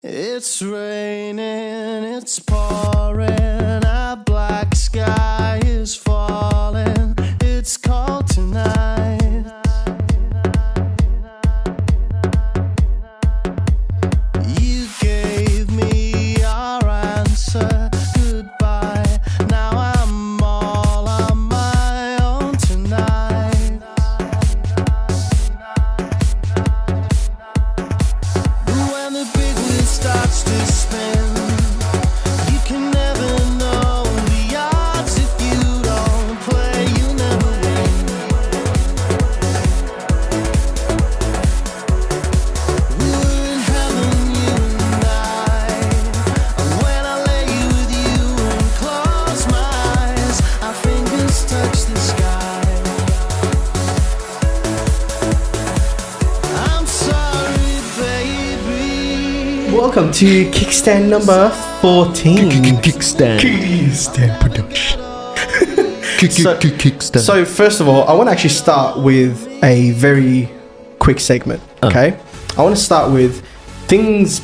It's raining, it's pouring, a black sky is falling, it's cold tonight. You gave me your answer, goodbye, now I'm all on my own tonight. When the big wheel starts to spin, you can never know the odds. If you don't play, you never win. We were in heaven, you and I, and when I lay with you and close my eyes, our fingers touch the sky. I'm sorry, baby. Welcome to Kickstand number 14. Kickstand. Kickstand production. Kickstand. So first of all, I want to actually start with a very quick segment, okay? I want to start with things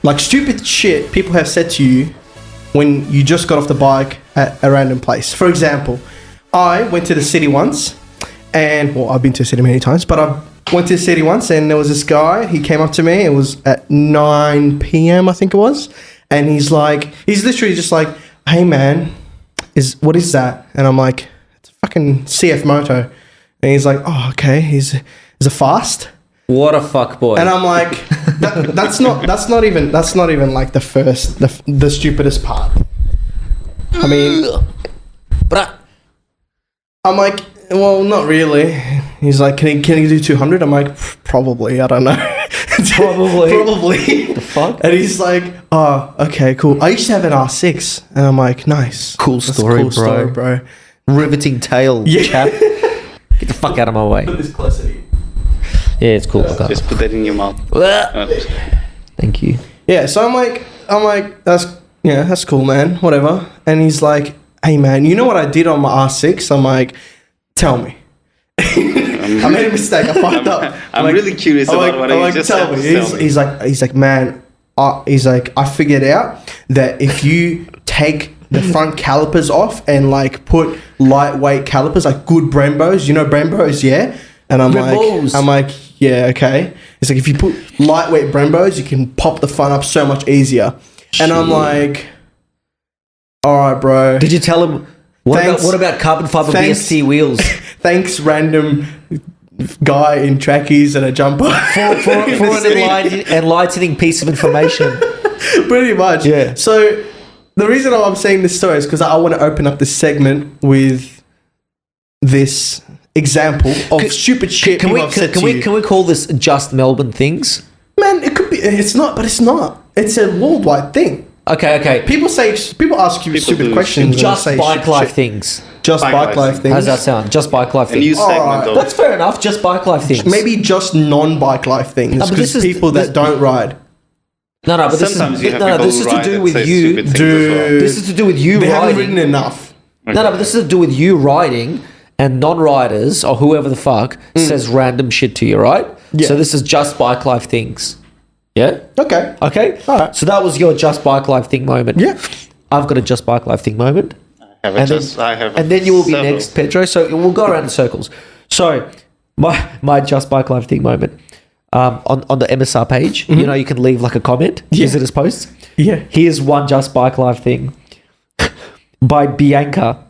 like stupid shit people have said to you when you just got off the bike at a random place. For example, I went to the city once and, well, I've been to the city many times, but I went to the city once and there was this guy, he came up to me, it was at 9 p.m. I think it was, and he's literally just like, hey man, what is that? And I'm like, it's a fucking CF moto. And he's like, oh, okay, is it fast? What a fuck boy. And I'm like, that's not even like the stupidest part. I mean, But I'm like, well, not really. He's like, can he do 200? I'm like, probably. I don't know. Probably. the fuck? And he's like, oh, okay, cool. I used to have an R6. And I'm like, nice. Cool That's a story, bro. Riveting tale, chap. Get the fuck out of my way. Put this closer to you. Yeah, it's cool. Okay. Just put that in your mouth. Thank you. Yeah, so I'm like, that's cool, man. Whatever. And he's like, hey, man, you know what I did on my R6? I'm like, tell me. I made a mistake. I fucked up. I'm like, really curious about what you just said. He's like, man, I figured out that if you take the front calipers off and like put lightweight calipers, like good Brembos, you know Brembos, yeah? And I'm like, yeah, okay. It's like if you put lightweight Brembos, you can pop the front up so much easier. And I'm like, all right, bro. Did you tell him? What about carbon fiber BST wheels? Thanks, random guy in trackies and a jumper. for an enlightening piece of information. Pretty much. Yeah. So the reason I'm saying this story is because I want to open up this segment with this example of stupid shit Can you. we call this just Melbourne things? Man, it could be. It's not, but it's not. It's a worldwide thing. Okay. People ask you stupid questions. Just say bike life shit. things. Just bike life things. How's that sound? Just bike life A things. new segment, Alright. though. That's fair enough. Just bike life things. Maybe just non-bike life things. but Because this is- people that don't ride. No, but Sometimes you have people this is who to ride do and with say you. stupid things as well. This is to do with you They haven't riding. ridden enough. No, but this is to do with you riding, and non-riders or whoever the fuck says random shit to you, right? Yeah. So this is just bike life things. Yeah. Okay. Okay. All right. So that was your just bike life thing moment. Yeah. I've got a just bike life thing moment. I have And then you will be several. next, Pedro. So we'll go around in circles. So my just bike life thing moment. On the MSR page, you know, you can leave like a comment, visitors posts. Yeah. Here's one just bike life thing by Bianca.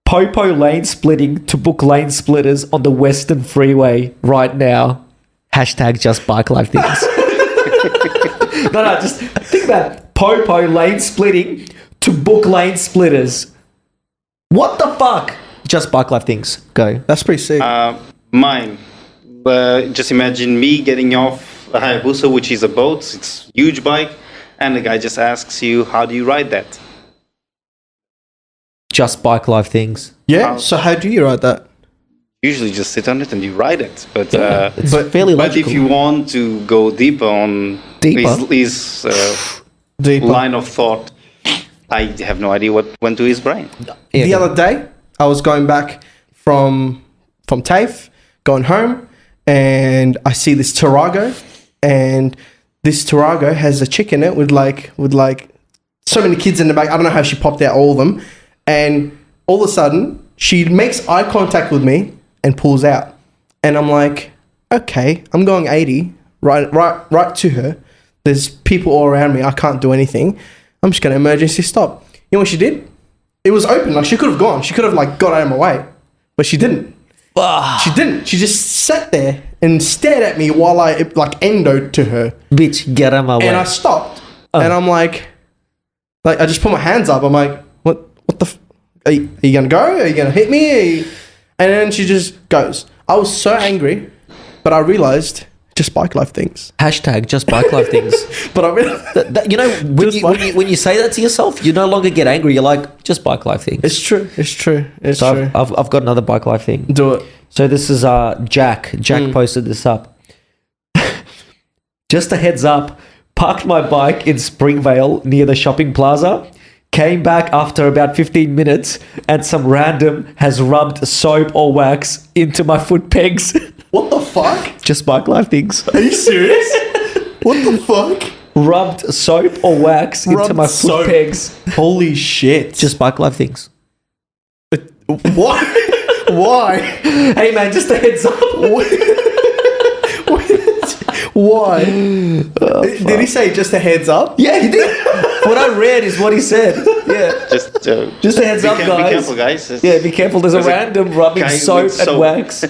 Popo lane splitting to book lane splitters on the Western Freeway right now. Hashtag just bike life things. No, just think about it. Popo lane splitting to book lane splitters. What the fuck? Just bike life things. Go. That's pretty sick. Mine. Just imagine me getting off a Hayabusa, which is a boat. It's a huge bike. And the guy just asks you, how do you ride that? Just bike life things. Yeah. So how do you ride that? Usually just sit on it and you ride it. But It's fairly but logical. if you want to go deeper on his Deeper. line of thought, I have no idea what went to his brain. Yeah, The other day, I was going back from TAFE, going home, and I see this Tarago, and this Tarago has a chick in it with like so many kids in the back. I don't know how she popped out all of them, and all of a sudden she makes eye contact with me and pulls out, and I'm like, okay, I'm going 80 right to her. There's people all around me. I can't do anything. I'm just gonna emergency stop. You know what she did? It was open. Like, she could have gone. She could have like got out of my way, but she didn't. She didn't. She just sat there and stared at me while I like endoed to her. Bitch, get out of my way. And I stopped, and I'm like I just put my hands up. I'm like, what the? Are you gonna go? Are you gonna hit me? And then she just goes. I was so angry, but I realized just bike life things. Hashtag just bike life things. But I mean, You know, when you say that to yourself, you no longer get angry. You're like, just bike life things. it's true. It's true. It's So true. I've got another bike life thing. Do it. So this is Jack. Jack posted this up. Just a heads up, parked my bike in Springvale near the shopping plaza. Came back after about 15 minutes and some random has rubbed soap or wax into my foot pegs. What the fuck? Just bike life things. Are you serious? What the fuck? Rubbed soap or wax into Rubbed my foot soap. pegs. Holy shit! Just bike life things. Why? Why? Hey man, just a heads up. Why? Did he say just a heads up? Yeah, he did. What I read is what he said. Yeah. Just a heads up, guys. Be careful, guys. Yeah, be careful. There's a random rubbing guy soap with and soap. wax.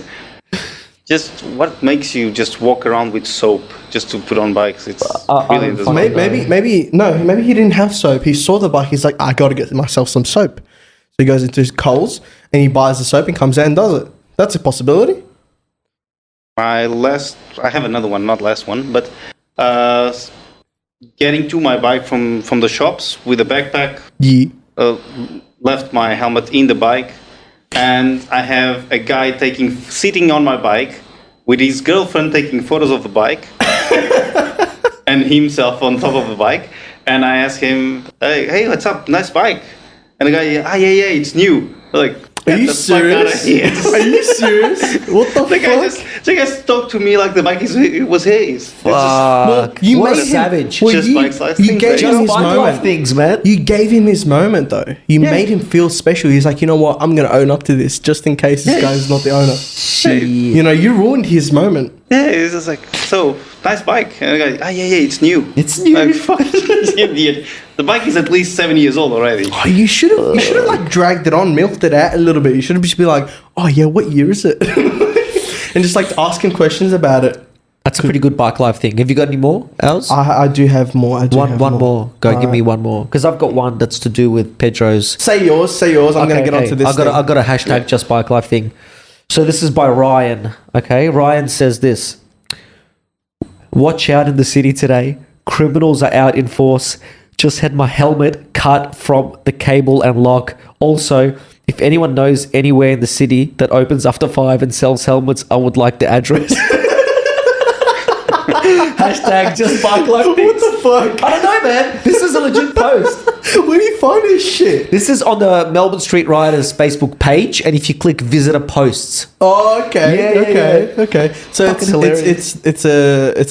Just what makes you just walk around with soap just to put on bikes? It's I really don't doesn't find make Maybe he didn't have soap. He saw the bike. He's like, I got to get myself some soap. So he goes into his Coles and he buys the soap and comes out and does it. That's a possibility. I have another one, not last one, but getting to my bike from the shops with a backpack, Yeah. left my helmet in the bike, and I have a guy sitting on my bike with his girlfriend taking photos of the bike and himself on top of the bike, and I ask him, hey, what's up? Nice bike. And the guy, yeah, it's new. Like, Are you get the fuck outta serious? here. Are you serious? What the fuck? The guy talked to me like the bike was his. Fuck. You What made a him- savage. Well, Just you, bikes life you things, gave right? him Just his bike life moment. things, man. You gave him his moment, though. You made him feel special. He's like, you know what? I'm going to own up to this just in case this guy's not the owner. Shit. You know, you ruined his moment. Yeah, it's just like, so, nice bike. And the guy, yeah, it's new. It's new. Like, fuck, the bike is at least 7 years old already. Oh, you should have like dragged it on, milked it out a little bit. You should have just been like, oh yeah, what year is it? And just like ask him questions about it. That's a pretty good bike life thing. Have you got any more, Els? I do have more. One more. Go, give me one more. Because I've got one that's to do with Pedro's. Say yours. I'm going to get onto this. I got a hashtag just bike life thing. So this is by Ryan. Okay, Ryan says this: watch out in the city today. Criminals are out in force. Just had my helmet cut from the cable and lock. Also, if anyone knows anywhere in the city that opens after 5 and sells helmets, I would like the address. Hashtag just bike life things. What the fuck? I don't know, man. This is a legit post. Where do you find this shit? This is on the Melbourne Street Riders Facebook page, and if you click visitor posts, Oh, okay. Yeah, Okay. So Fucking hilarious. it's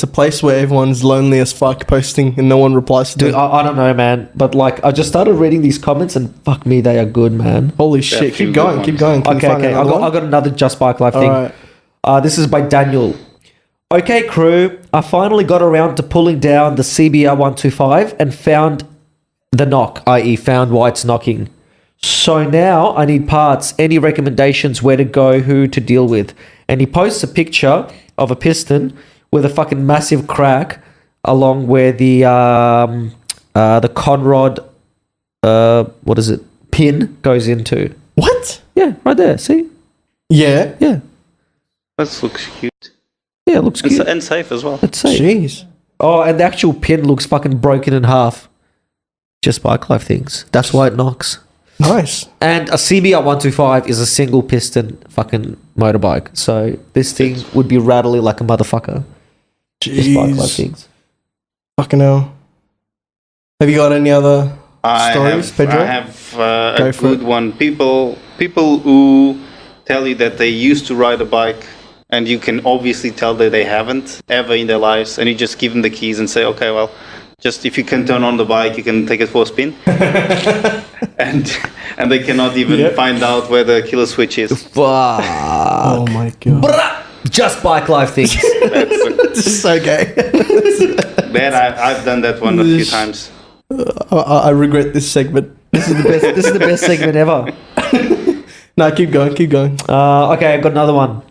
a place where everyone's lonely as fuck posting and no one replies to dude, them. I don't know, man. But like, I just started reading these comments, and fuck me, they are good, man. Holy a shit. few Keep going. good Keep ones. going. Can you Okay, find okay. I another one? got another Just Bike Life thing. Alright. This is by Daniel. Okay, crew. I finally got around to pulling down the CBR 125 and found the knock, i.e., found why it's knocking. So now I need parts. Any recommendations where to go, who to deal with? And he posts a picture of a piston with a fucking massive crack along where the Conrod, what is it, pin goes into. What? Yeah, right there. See? Yeah. Yeah. That looks cute. Yeah, it looks good. And safe as well. Let's see. Jeez. Oh, and the actual pin looks fucking broken in half. Just bike life things. That's why it knocks. Nice. And a CBR 125 is a single piston fucking motorbike. So this thing would be rattly like a motherfucker. Just bike life Jeez. things. Fucking hell. Have you got any other stories, Pedro? I have Go a for good it. one. People who tell you that they used to ride a bike and you can obviously tell that they haven't ever in their lives, and you just give them the keys and say, okay, well, just if you can turn on the bike, you can take it for a spin. and they cannot even find out where the killer switch is. Fuck. Oh my god. Just bike life things. This is so gay. I've done that one a few times. I regret this segment. This is the best segment ever. No, keep going. Okay, I've got another one.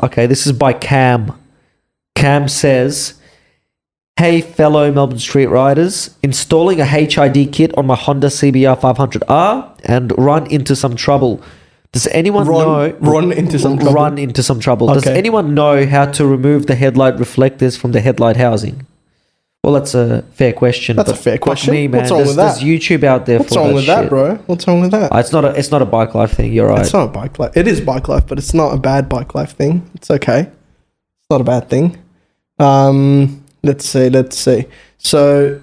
Okay, this is by Cam. Cam says, "Hey, fellow Melbourne street riders, installing a HID kit on my Honda CBR 500R and run into some trouble. Does anyone know... Run into some trouble? Run into some trouble. Does Okay. anyone know how to remove the headlight reflectors from the headlight housing?" Well, that's a fair question. That's a but fair fuck question. Me, man, What's wrong with that? There's YouTube out there What's for wrong that with that, shit. bro? What's wrong with that? It's not a bike life thing. You're right. It's not a bike life. It is bike life, but it's not a bad bike life thing. It's okay. It's not a bad thing. Let's see. So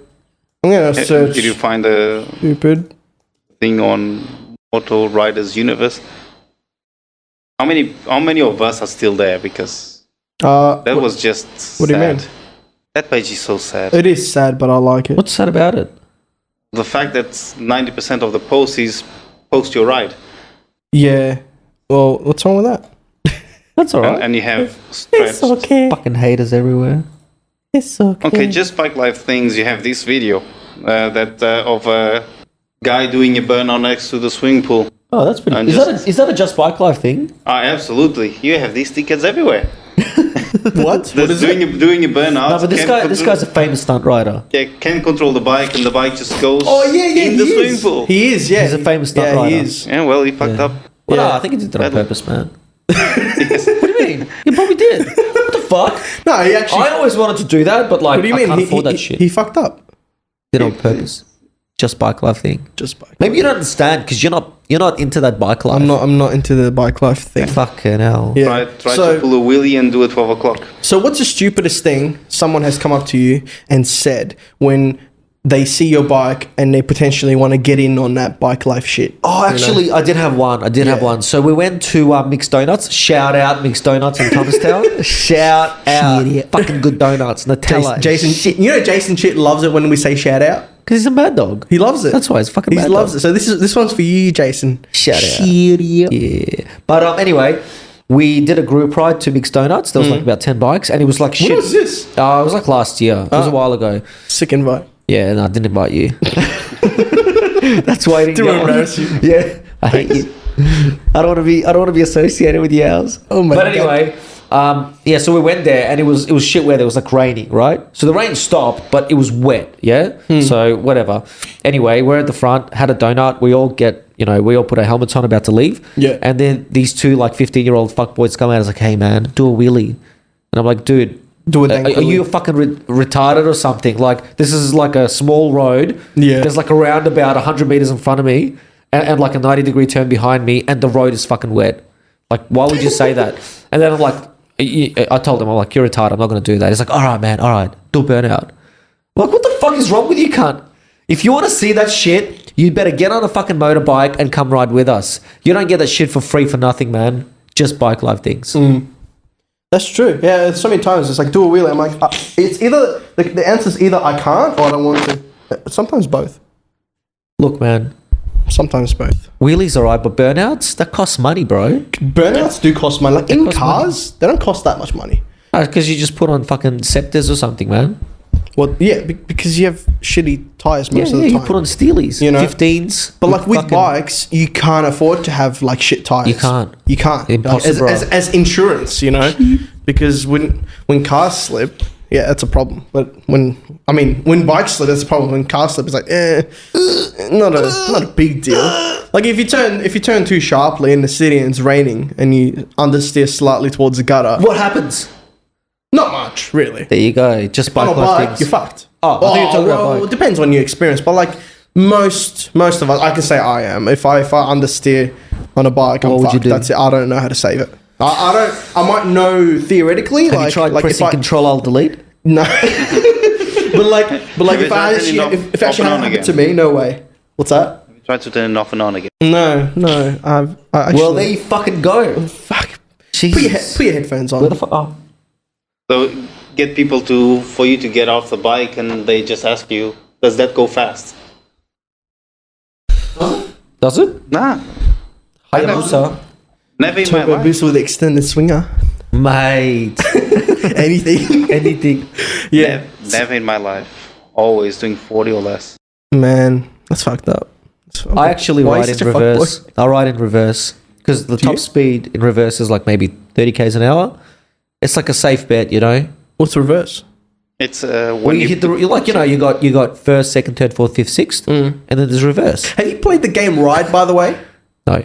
I'm gonna search. Did you find a Stupid. thing on Auto Riders Universe? How many of us are still there? Because that was just what do you sad. mean? That page is so sad. It is sad, but I like it. What's sad about it? The fact that 90% of the posts is post your ride. Yeah. Well, what's wrong with that? That's all right. And you have stressed. okay. Fucking haters everywhere. It's okay. Okay, just bike life things. You have this video of a guy doing a burnout next to the swimming pool. Oh, that's pretty. And Is that a just bike life thing? Absolutely. You have these tickets everywhere. What? That's doing a burnout. No, but this guy's a famous stunt rider. Can't control the bike, and the bike just goes Oh yeah, in the he swimming is. pool. He is. Yeah, He's a famous stunt yeah, rider. He is. Yeah, well, he fucked up. Well, no, Yeah. I think he did that on purpose, man. What do you mean? He probably did. What the fuck? No, he actually. I always wanted to do that, but like, What do you I mean? can't He, afford he, that shit. he fucked up. Did it on purpose. Just bike life thing. Just bike. Maybe you don't understand because you're not into that bike life. I'm not into the bike life thing. Fucking hell. Yeah. Try to pull a wheelie and do it 12 o'clock. So what's the stupidest thing someone has come up to you and said when they see your bike and they potentially want to get in on that bike life shit? Oh, actually, I did have one. Have one. So we went to Mixed Donuts. Shout out Mixed Donuts in Thomastown. Shout out. Fucking good donuts. Nutella. Jason, you know Jason shit loves it when we say shout out. Because he's a mad dog. He loves it. That's why he's fucking He mad loves dog. it. So this one's for you, Jason. Shout out. Yeah. But anyway, we did a group ride to Mixed Donuts. There was like about 10 bikes, and it was like shit. When was this? It was like last year. It was a while ago. Sick invite. Yeah, no, I didn't invite you. That's why I didn't To go. embarrass you. Yeah, I hate you. I don't want to be associated with yours. Oh my But God. anyway, so we went there and it was shit weather. It was like raining, right? So the rain stopped, but it was wet. Yeah. So whatever. Anyway, we're at the front, had a donut. We all put our helmets on, about to leave. Yeah. And then these two like 15-year-old fuckboys come out. I was like, "Hey man, do a wheelie," and I'm like, "Dude." Do it. Are you fucking retarded or something? Like, this is like a small road. Yeah. There's like a roundabout 100 meters in front of me and like a 90-degree turn behind me, and the road is fucking wet. Like, why would you say that? And then I'm like, I told him, I'm like, "You're retarded. I'm not going to do that." He's like, "All right, man. All right. Do a burnout." I'm like, what the fuck is wrong with you, cunt? If you want to see that shit, you'd better get on a fucking motorbike and come ride with us. You don't get that shit for free for nothing, man. Just bike life things. That's true. Yeah, so many times it's like do a wheelie. I'm like, it's either the answer is either I can't or I don't want to. Sometimes both. Look, man. Sometimes both. Wheelies are right, but burnouts, that costs money, bro. Burnouts do cost money. Like in cost cars, they don't cost that much money. Because you just put on fucking Scepters or something, man. Well, yeah, because you have shitty tires most of the time. You put on Steelies, You know? 15s. But like with fucking- bikes, you can't afford to have like shit tires. You can't. You can't. Impossible. As insurance, you know, because when cars slip, yeah, that's a problem. But when bikes slip, that's a problem. When cars slip, it's like, not a big deal. Like if you turn too sharply in the city and it's raining and you understeer slightly towards the gutter, What happens? not much really. There you go. Just bike On a life bike, things. you're fucked. Oh, I thought you were talking about bike. It depends on your experience, but like most of us, I can say I am. If I understeer on a bike, I'm What would you fucked. do? That's it. I don't know how to save it. I don't. I might know theoretically. Have like, you tried like pressing if I, Control Alt Delete? No. but like Have you if tried I actually turning if it actually off and on happened again? to me, no way. What's that? Have you Try to turn it off and on again. No. I actually, Well, there you fucking go. fuck. Jesus. Put your headphones on. Where the fuck? Oh. So get people for you to get off the bike, and they just ask you, "Does that go fast?" Does it? Nah, Hayabusa. never in my Turbo life. boost with extended swinger. Mate. Anything. Anything. Yeah. Never in my life. Always doing 40 or less. Man, that's fucked up. I actually Why are ride you in such a fuckboy? reverse. I ride in reverse because the Do top you? speed in reverse is like maybe 30 k's an hour. It's like a safe bet, you know. What's reverse? It's Well, when you hit the you got first, second, third, fourth, fifth, sixth, and then there's reverse. Have you played the game Ride, by the way? No,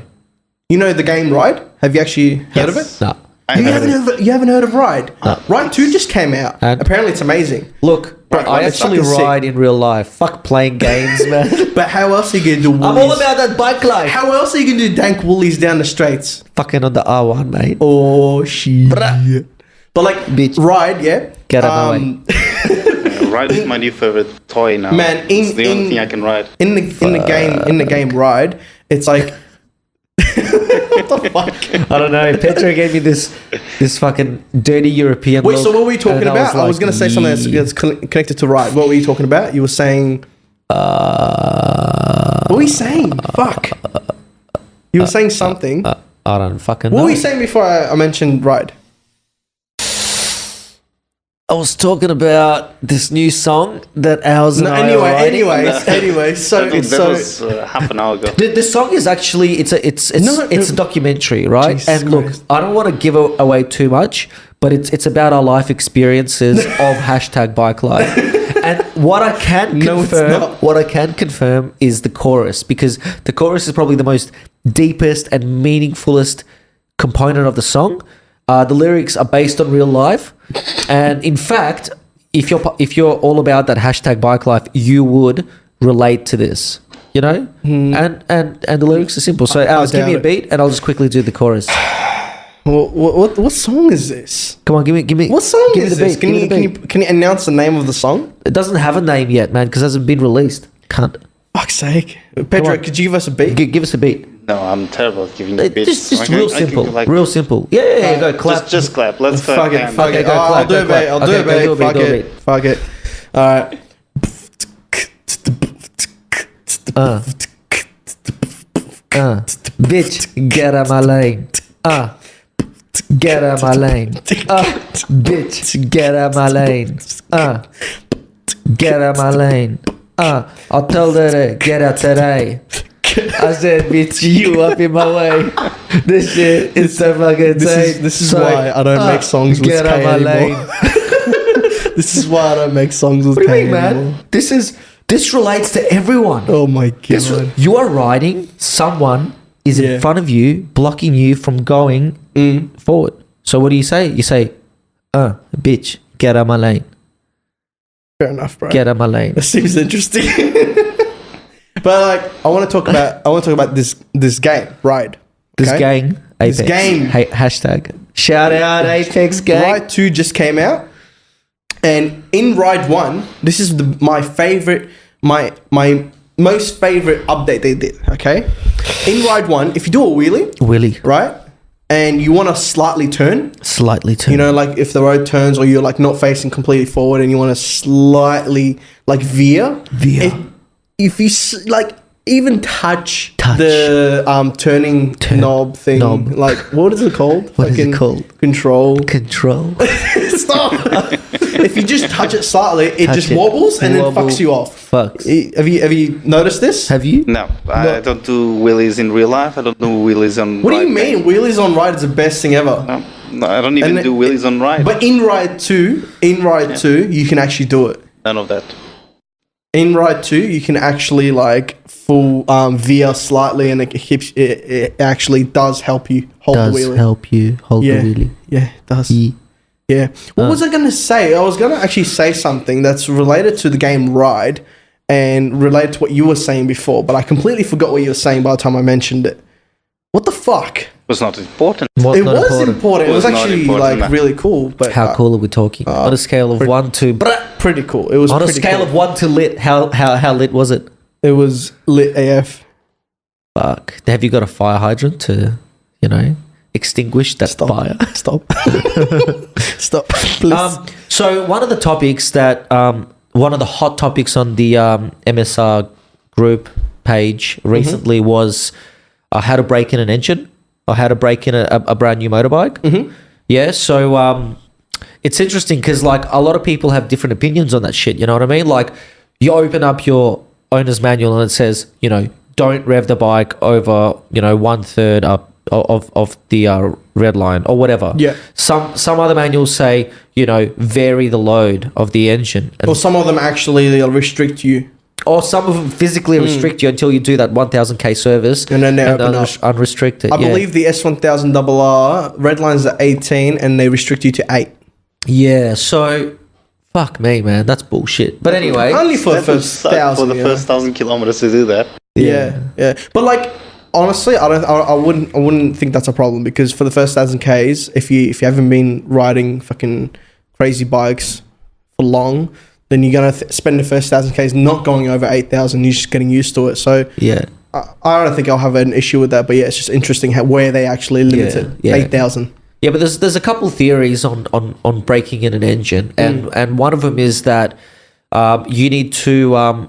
You know the game Ride? Have you actually heard of it? Yes. no. I You heard haven't, it. you haven't heard of Ride? No. Ride 2 just came out. And- Apparently it's amazing. Look, Right, I it's actually fucking sick. ride in real life. Fuck playing games, man. But how else are you going to do woolies? I'm all about that bike life. How else are you going to do dank woolies down the straights? Fucking on the R1, mate. Oh, shit. Bruh. But like, Bitch. Ride, yeah? Get out of my Ride is my new favorite toy now. Man, it's the only thing I can ride. in the game Ride, it's like... what the fuck? I don't know. Petro gave me this fucking dirty European. Wait, look, so what were you talking and about? I was like, going to say something that's connected to Ride. What were you talking about? You were saying... what were you saying? Fuck. You were saying something. I don't fucking What know. were you saying before I mentioned Ride? I was talking about this new song that ours and No, I are writing. anyway. So, That was half an hour ago. The song is actually it's No, a documentary, right? Jesus and look, Christ. I don't want to give away too much, but it's about our life experiences of hashtag bike life. And what I can No, it's confirm, not. is the chorus, because the chorus is probably the most deepest and meaningfulest component of the song. The lyrics are based on real life, and in fact, if you're all about that hashtag bike life, you would relate to this, you know. And the lyrics are simple. So, Alex, give me a doubt it. beat, and I'll just quickly do the chorus. what song is this? Come on, give me. What song give me is the this? beat, give me the beat. Can you announce the name of the song? It doesn't have a name yet, man, because it hasn't been released. Can't. Fuck's sake. Pedro, on. could you give us a beat? Give us a beat. No, I'm terrible at giving you bits. Just real simple. Like, Real simple. Yeah, go clap. just clap. Let's clap. Fuck it, hands. fuck Okay, it. go clap, I'll do go a clap. beat. I'll Okay, do a go do a beat. beat, Fuck do a it. Fuck it. Alright. Bitch, get out my lane. Get out my lane. Bitch, get out my lane. Get out my lane. I told her to get out today. I said, bitch, you up in my way. This shit is so fucking tight. This is why I don't make songs with get K out my anymore. lane. This is why I don't make songs with What do you K mean, man? anymore. This relates to everyone. Oh my god. You are riding, someone is Yeah. in front of you, blocking you from going forward. So what do you say? You say, bitch, get out my lane. Fair enough, bro. Get out my lane. That seems interesting. But like, I want to talk about this game, Ride. This okay? gang, Apex. This game. Hey, hashtag. Shout out Apex gang. Ride 2 just came out, and in Ride 1, this is my favorite, my most favorite update they did. Okay, in Ride 1, if you do a wheelie, Willie, right, and you want to slightly turn, slightly too. you know, like if the road turns or you're like not facing completely forward and you want to slightly like veer. If you like even touch the turning knob thing, knob. like what is it called? What is it called? Control. Stop. If you just touch it slightly, it Touch just it. wobbles and Wobble. then fucks you off. Fucks. Have you noticed this? Have you? No, I don't do wheelies in real life. I don't do wheelies on. What do you ride mean? game. Wheelies on Ride is the best thing ever. No, I don't even And do wheelies on ride. But in Ride 2, you can actually do it. None of that. In Ride 2, you can actually like full veer slightly, and it actually does help you hold the Does wheelie. help you hold Yeah, the wheelie. yeah, it does. Yeah. Yeah. What was I going to say? I was going to actually say something that's related to the game Ride and related to what you were saying before, but I completely forgot what you were saying by the time I mentioned it. What the fuck? It was not important. What's It not was important. It was Was not actually important, like man. really cool. But How cool are we talking? On a scale of 1 to... Pretty cool. It was On a pretty scale cool. of 1 to lit, how lit was it? It was lit AF. Fuck. Have you got a fire hydrant to, extinguish that fire? Stop. Stop. Please. So one of the topics that, one of the hot topics on the MSR group page recently was how to break in an engine or how to break in a brand new motorbike. Yeah, so it's interesting because like a lot of people have different opinions on that shit. You know what I mean? Like you open up your owner's manual and it says, don't rev the bike over, 1/3 up of the red line or whatever. Yeah. Some other manuals say, vary the load of the engine. And, Or some of them actually they'll restrict you. or some of them physically restrict you until you do that 1,000k service. And then they open up. Unrestricted. I believe the S1000RR red line's at 18 and they restrict you to 8. Yeah, so fuck me, man. That's bullshit. But anyway. Only for the That would first suck 1,000. for the first 1,000 kilometers to do that. Yeah. But like honestly, I wouldn't think that's a problem because for the first 1,000 Ks, if you haven't been riding fucking crazy bikes for long, then you're gonna spend the first 1,000 Ks not going over 8,000. You're just getting used to it. So Yeah. I don't think I'll have an issue with that. But yeah, it's just interesting where they actually limit it. Yeah. 8,000. Yeah, but there's a couple of theories on breaking in an engine, and one of them is that you need to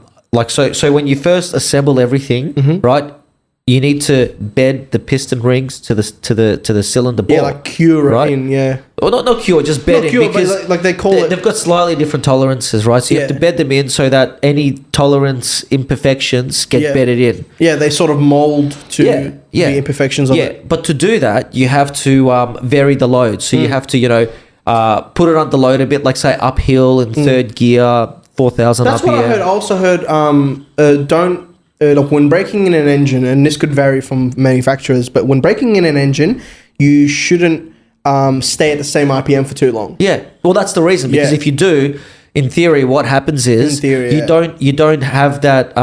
so when you first assemble everything, right? You need to bed the piston rings to the cylinder bore. Yeah, like cure right? it in. Yeah. Well, not cure, just bed Not it cure, but because like they call it. they've got slightly different tolerances, right? So you have Yeah. to bed them in so that any tolerance imperfections get Yeah. bedded in. Yeah, they sort of mold to Yeah. the imperfections of Yeah, it. but to do that, you have to vary the load. So you have to, put it on the load a bit, like say uphill in third gear, 4,000 That's up what here. I heard. I also heard don't like when breaking in an engine, and this could vary from manufacturers, but when breaking in an engine, you shouldn't stay at the same RPM for too long. Yeah, well, that's the reason because Yeah. if you do, in theory, what happens is In theory, you don't have that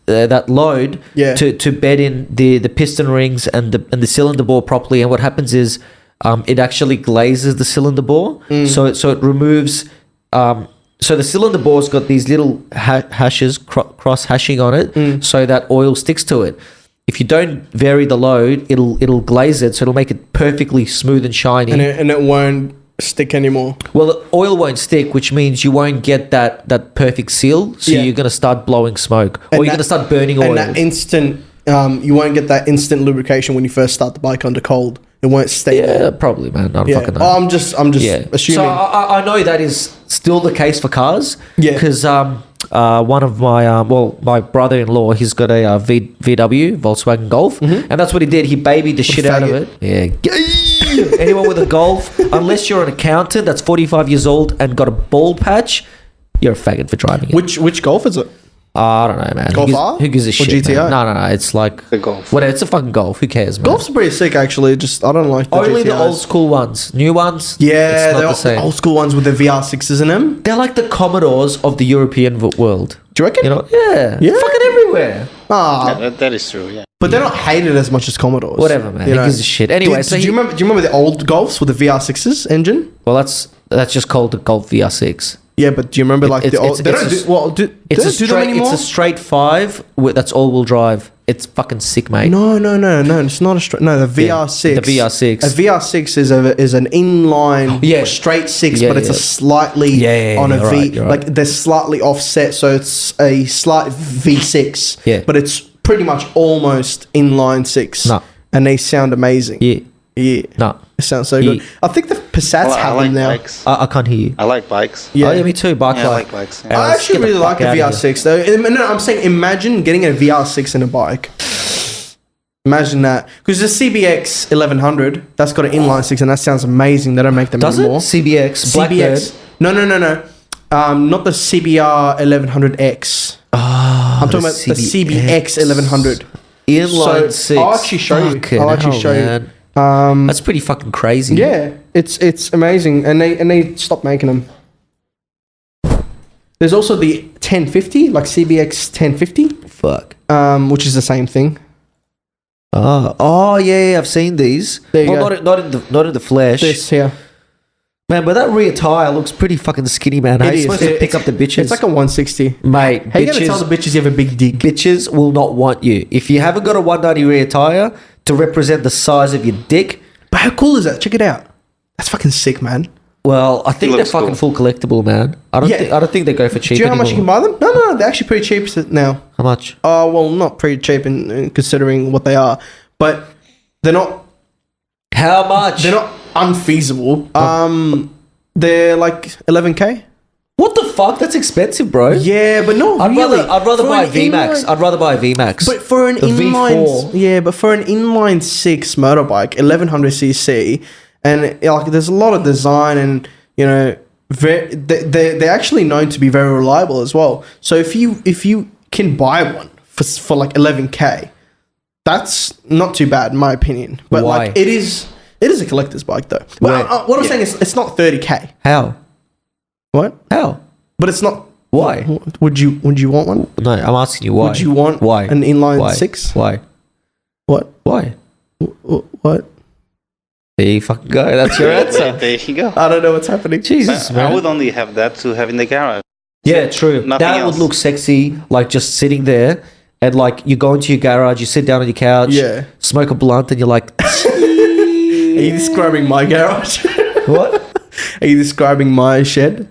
that load Yeah. to bed in the piston rings and the cylinder bore properly. And what happens is it actually glazes the cylinder bore, so it removes. So the cylinder bore's got these little hashes, cross hashing on it, so that oil sticks to it. If you don't vary the load, it'll glaze it, so it'll make it perfectly smooth and shiny. And it won't stick anymore. Well, the oil won't stick, which means you won't get that perfect seal. So Yeah. you're going to start blowing smoke, And or you're that- going to start burning oil. And that instant, you won't get that instant lubrication when you first start the bike under cold. It won't stay yeah, there. probably, man. I don't Yeah. fucking know. I'm just assuming. So I know that is still the case for cars. Yeah. Because one of my my brother-in-law, he's got a VW Volkswagen Golf, and that's what he did. He babied the shit out of faggot. it. Yeah. Anyone with a Golf, unless you're an accountant that's 45 years old and got a bald patch, you're a faggot for driving it. which Golf is it? I don't know, man. Golf R? Who gives a Or shit? GTI? Man? No. It's like The Golf. Whatever. It's a fucking Golf. Who cares, man? Golf's pretty sick, actually. Just I don't like the Only the GTIs. old school ones. New ones, Yeah, it's not they're the same. old school ones with the VR6s in them. They're like the Commodores of the European world. Do you reckon? You know? Yeah. Yeah. Fucking everywhere. Ah, Yeah, that is true, yeah. but they're not hated as much as Commodores. Whatever, man. You Who know? gives a shit? Anyway, do you remember the old Golfs with the VR6s engine? Well, that's just called the Golf VR6. Yeah, but do you remember like the old? They don't do well. Do It's they a do them straight. anymore? It's a straight 5 that's all-wheel drive. It's fucking sick, mate. No. It's not a straight. No, the VR6. the VR6. A VR6 is an inline, Yeah. straight six, Yeah, but it's a yeah. slightly Yeah, on a you're V. right, you're right. Like they're slightly offset, so it's a slight V6. Yeah. but it's pretty much almost inline six. No. and they sound amazing. Yeah. No. It sounds so good. Yeah. I think the Passats Well, I have like them now. bikes. I can't hear you. I like bikes. Yeah. Oh, yeah, me too. Bike Yeah, I life. like bikes. Yeah. I let's actually get the really like fuck the outta here. VR6 though. No, I'm saying imagine getting a VR6 in a bike. Imagine that. Because the CBX 1100, that's got an inline six and that sounds amazing. They don't make them Does anymore. it? CBX. Blackbird. CBX. No. Not the CBR 1100X. I'm talking about the CBX 1100. Inline So, 6. I'll actually show you. Fucking I'll actually hell, show you. man. That's pretty fucking crazy. Yeah, it's amazing, and they stopped making them. There's also the 1050, like CBX 1050, Fuck. which is the same thing. Oh yeah, I've seen these. There you well, go. not in the flesh. This here. Man, but that rear tire looks pretty fucking skinny, man. How It you is. supposed to pick up the bitches? It's like a 160. Mate, How you gonna tell the bitches you have a big dick? bitches will not want you. If you haven't got a 190 rear tire to represent the size of your dick, But how cool is that? Check it out. That's fucking sick, man. well, I think It they're looks fucking full collectible, man. I don't think they go for cheap Do you know how much you anymore. can buy them? No, they're actually pretty cheap now. How much? Oh, well, not pretty cheap in considering what they are, but they're not How much? they're not unfeasible. They're like 11K. What the fuck? That's expensive, bro. Yeah, but no, I'd really. rather For buy an a VMAX. inline- I'd rather buy a VMAX. But for an The inline, V4. yeah, but for an inline six motorbike, 1100cc, and like there's a lot of design, and you know, they're actually known to be very reliable as well. So if you can buy one for like 11K, that's not too bad in my opinion. But Why? like it is a collector's bike though. Well, Right. what I'm saying is it's not 30K. How? What? How? But it's not. Why? Would you want one? No, I'm asking you why. Would you want why? an inline Why? six? Why? What? Why? What? There you fucking go. That's your answer. There you go. I don't know what's happening. Jesus, I man. would only have that to have in the garage. Yeah, true. Nothing That else. would look sexy, like just sitting there and like you go into your garage, you sit down on your couch, Yeah. smoke a blunt, and you're like, Are you describing my garage? what? Are you describing my shed?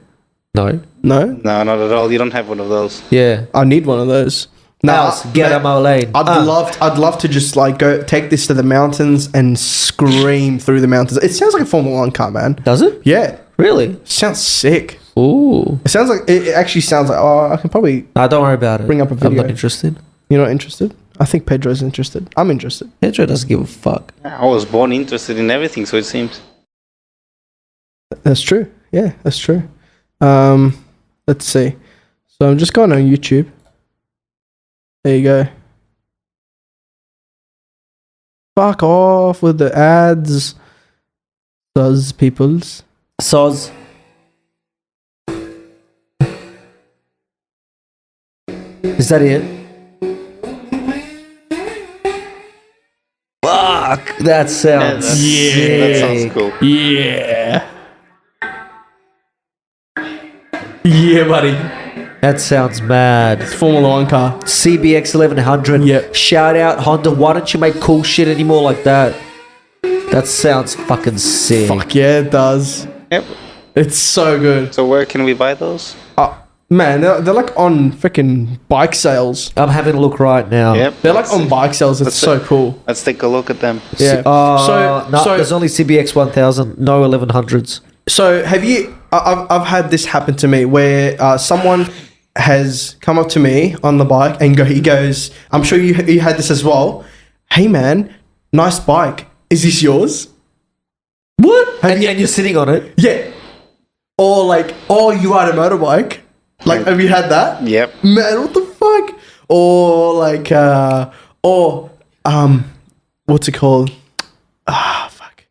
No. No, No, not at all. You don't have one of those. Yeah. I need one of those. House, get out my lane. I'd love to just like go take this to the mountains and scream through the mountains. It sounds like a Formula One car, man. Does it? Yeah, Really? sounds sick. Ooh. It sounds like it actually sounds like. Oh, I can probably. Nah, don't worry about it. Bring up a I'm video. not interested. You're not interested? I think Pedro's interested. I'm interested. Pedro doesn't give a fuck. I was born interested in everything, so it seems. That's true. Yeah, that's true. Let's see. So I'm just going on YouTube. There you go. Fuck off with the ads. Those peoples. Soz. Is that it? Fuck, that sounds That sounds sick. cool. Yeah. Yeah, buddy. That sounds mad. Formula One car. CBX 1100. Yep. Shout out Honda. Why don't you make cool shit anymore like that? That sounds fucking sick. Fuck yeah, it does. Yep. It's so good. So where can we buy those? Man, they're like on freaking bike sales. I'm having a look right now. Yep. They're like on bike sales. It's so cool. Let's take a look at them. Yeah. No, there's only CBX 1000, no 1100s. So have you? I've had this happen to me where someone has come up to me on the bike and he goes, I'm sure you had this as well. Hey man, nice bike. Is this yours? What? And you're sitting on it? Yeah. Or like, oh, you ride a motorbike. Like, have you had that? Yep. Man, what the fuck? Or like, what's it called? Fuck.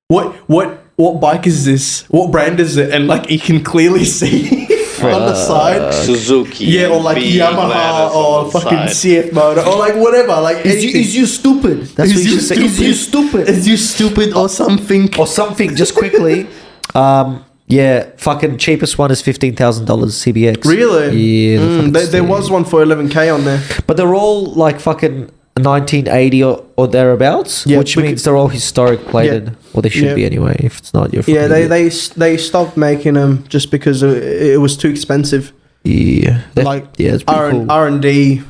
What bike is this? What brand is it? And like, you can clearly see on the side. Suzuki. Yeah, or like big Yamaha letters or on the fucking side. CF motor or like whatever. Like, anything. Is you stupid? That's what you should say. Is you stupid? Is you stupid or something? Or something, just quickly. Yeah, fucking cheapest one is $15,000 CBX. Really? Yeah. they're fucking There sick. was one for 11K on there. But they're all like fucking 1980 or thereabouts, Yeah, which because- means they're all historic plated. Yeah. Well, they should Yeah. be anyway. If it's not, you're fucking Yeah, idiot. they stopped making them just because it was too expensive. Yeah. Like yeah, it's pretty cool. R&D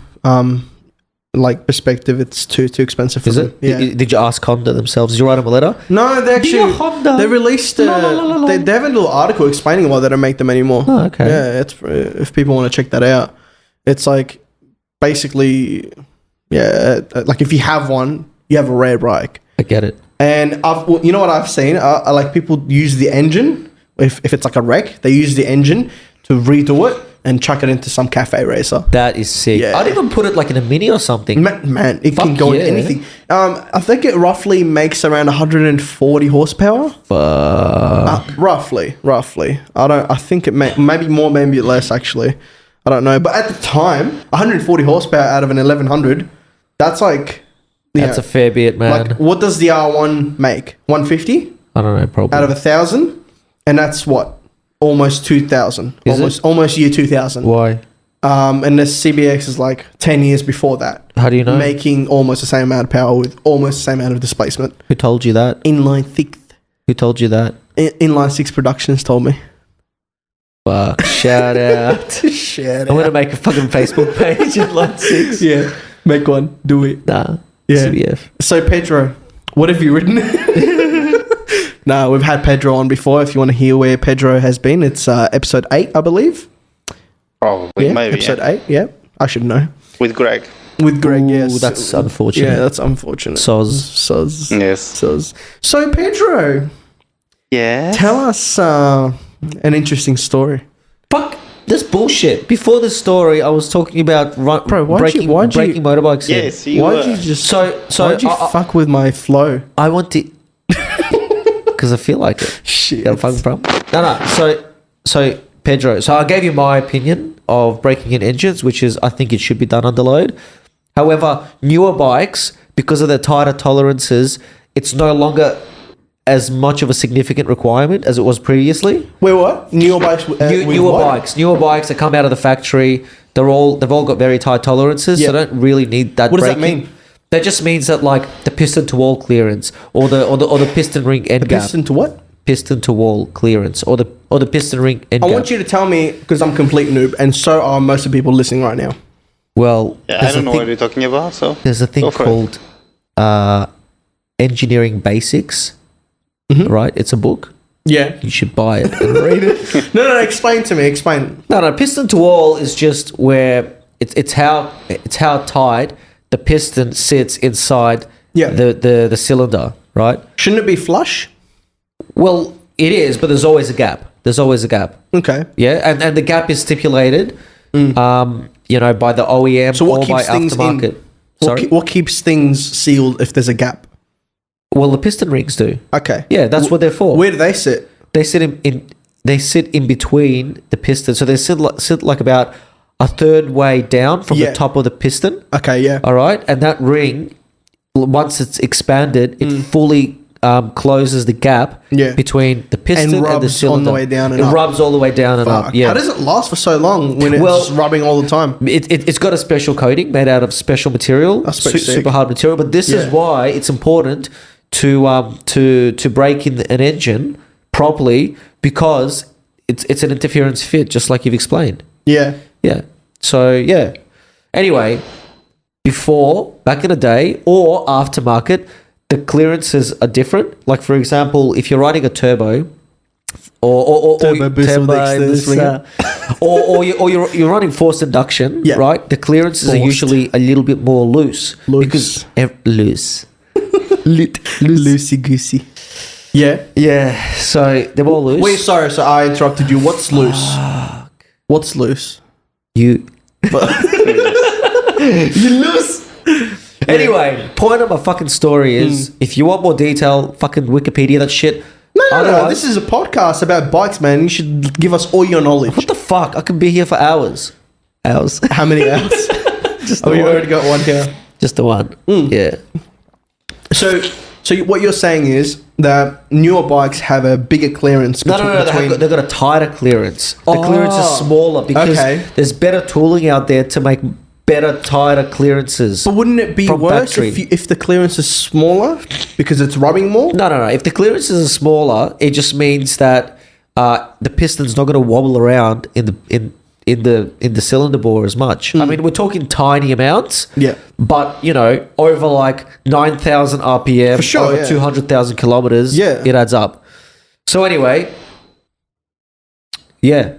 like perspective, it's too expensive for Is them. it? Yeah. Did you ask Honda themselves? Did you write them a letter? No, they Dear actually Honda. they released La, la, la, la, la. they have a little article explaining why they don't make them anymore. Oh, okay. Yeah, it's if people want to check that out. It's like basically like if you have one, you have a rare bike. I get it. And you know what I've seen? I like people use the engine. If it's like a wreck, they use the engine to redo it and chuck it into some cafe racer. That is sick. Yeah. I'd even put it like in a mini or something. Man, it Fuck can go yeah. into anything. I think it roughly makes around 140 horsepower. Roughly. I think it maybe more, maybe less actually. I don't know. But at the time, 140 horsepower out of an 1100, that's like... That's a fair bit, man. Like, what does the R1 make? 150 I don't know, probably. out of 1,000? and that's what almost 2000, Is almost year 2000. Why? And the CBX is like 10 years before that, How do you know? making almost the same amount of power with almost the same amount of displacement. Who told you that? Inline six, Who told you that? Inline six Productions told me. Fuck! Shout out. Shit. I'm gonna make a fucking Facebook page in line 6. Yeah, make one. Do it. Nah. Yeah. CBF. So Pedro, what have you written? No, we've had Pedro on before. If you want to hear where Pedro has been, it's episode 8, I believe. Probably, Yeah, maybe. episode Yeah. 8. Yeah, I should know. With Greg. With Greg, Ooh, yes. that's unfortunate. Yeah, that's unfortunate. Soz. Yes. So Pedro, Yeah. tell us an interesting story. Fuck this bullshit. Before the story, I was talking about Bro, breaking motorbikes. in. Yes, you Why'd were. you just So why'd you fuck with my flow? I want to because I feel like it. Shit. Got a fucking problem. No. So Pedro. So I gave you my opinion of breaking in engines, which is I think it should be done under load. However, newer bikes, because of their tighter tolerances, it's no longer as much of a significant requirement as it was previously. Wait, what? Newer bikes? Newer bikes that come out of the factory. They've all got very tight tolerances, Yeah. so don't really need that. What does that braking. mean? That just means that like the piston to wall clearance or the piston ring end gap. Piston to what? Piston to wall clearance or the piston ring end I gap. want you to tell me, because I'm complete noob, and so are most of the people listening right now. Well, Yeah, I there's don't a know thing- what you're talking about, so. There's a thing Go for it. called Engineering Basics, right? It's a book. Yeah. You should buy it and read it. No, explain to me. Explain. No, piston to wall is just where it's how tight the piston sits inside Yeah. the cylinder, right? Shouldn't it be flush? Well, it is, but there's always a gap. There's always a gap. Okay. Yeah, and the gap is stipulated, by the OEM So what or by keeps things aftermarket. in? Sorry. What keeps things sealed if there's a gap? Well, the piston rings do. Okay. Yeah, that's what they're for. Where do they sit? They sit in between the piston, so they sit like about a third way down from Yeah. the top of the piston. Okay, yeah. All right, and that ring, once it's expanded, it fully closes the gap Yeah. between the piston and the rubs cylinder. on the way down and it up. rubs all the way down and Fuck. up. Yeah. How does it last for so long when it's Well- just rubbing all the time? It's got a special coating made out of special material, That's pretty sick. super hard material. But this Yeah. is why it's important to break in an engine properly, because it's an interference fit, just like you've explained. Yeah. Yeah. So yeah. Anyway, back in the day or aftermarket, the clearances are different. Like for example, if you're riding a turbo, or Turbo boost with extra swinger. or you're running forced induction, Yeah. right? The clearances are Forced. usually a little bit more loose. Loose. Because loose. Loosey goosey. Yeah. Yeah. So they're more loose. Wait, sorry. So I interrupted you. What's loose? What's loose? You lose. Anyway, point of my fucking story is, if you want more detail, fucking Wikipedia that shit. No. Otherwise- This is a podcast about bikes, man. You should give us all your knowledge. What the fuck? I can be here for hours. Hours. How many hours? Just Oh, the you one. already got one here. Just the one. Yeah. So what you're saying is that newer bikes have a bigger clearance No. They've got a tighter clearance. The clearance is smaller because okay. there's better tooling out there to make better, tighter clearances. But wouldn't it be From worse factory. if the clearance is smaller because it's rubbing more? No. If the clearances are smaller, it just means that the piston's not going to wobble around in the cylinder bore as much. I mean, we're talking tiny amounts. Yeah. But over like 9,000 RPM, For sure, over yeah. 200,000 kilometers, Yeah. it adds up. So anyway, yeah,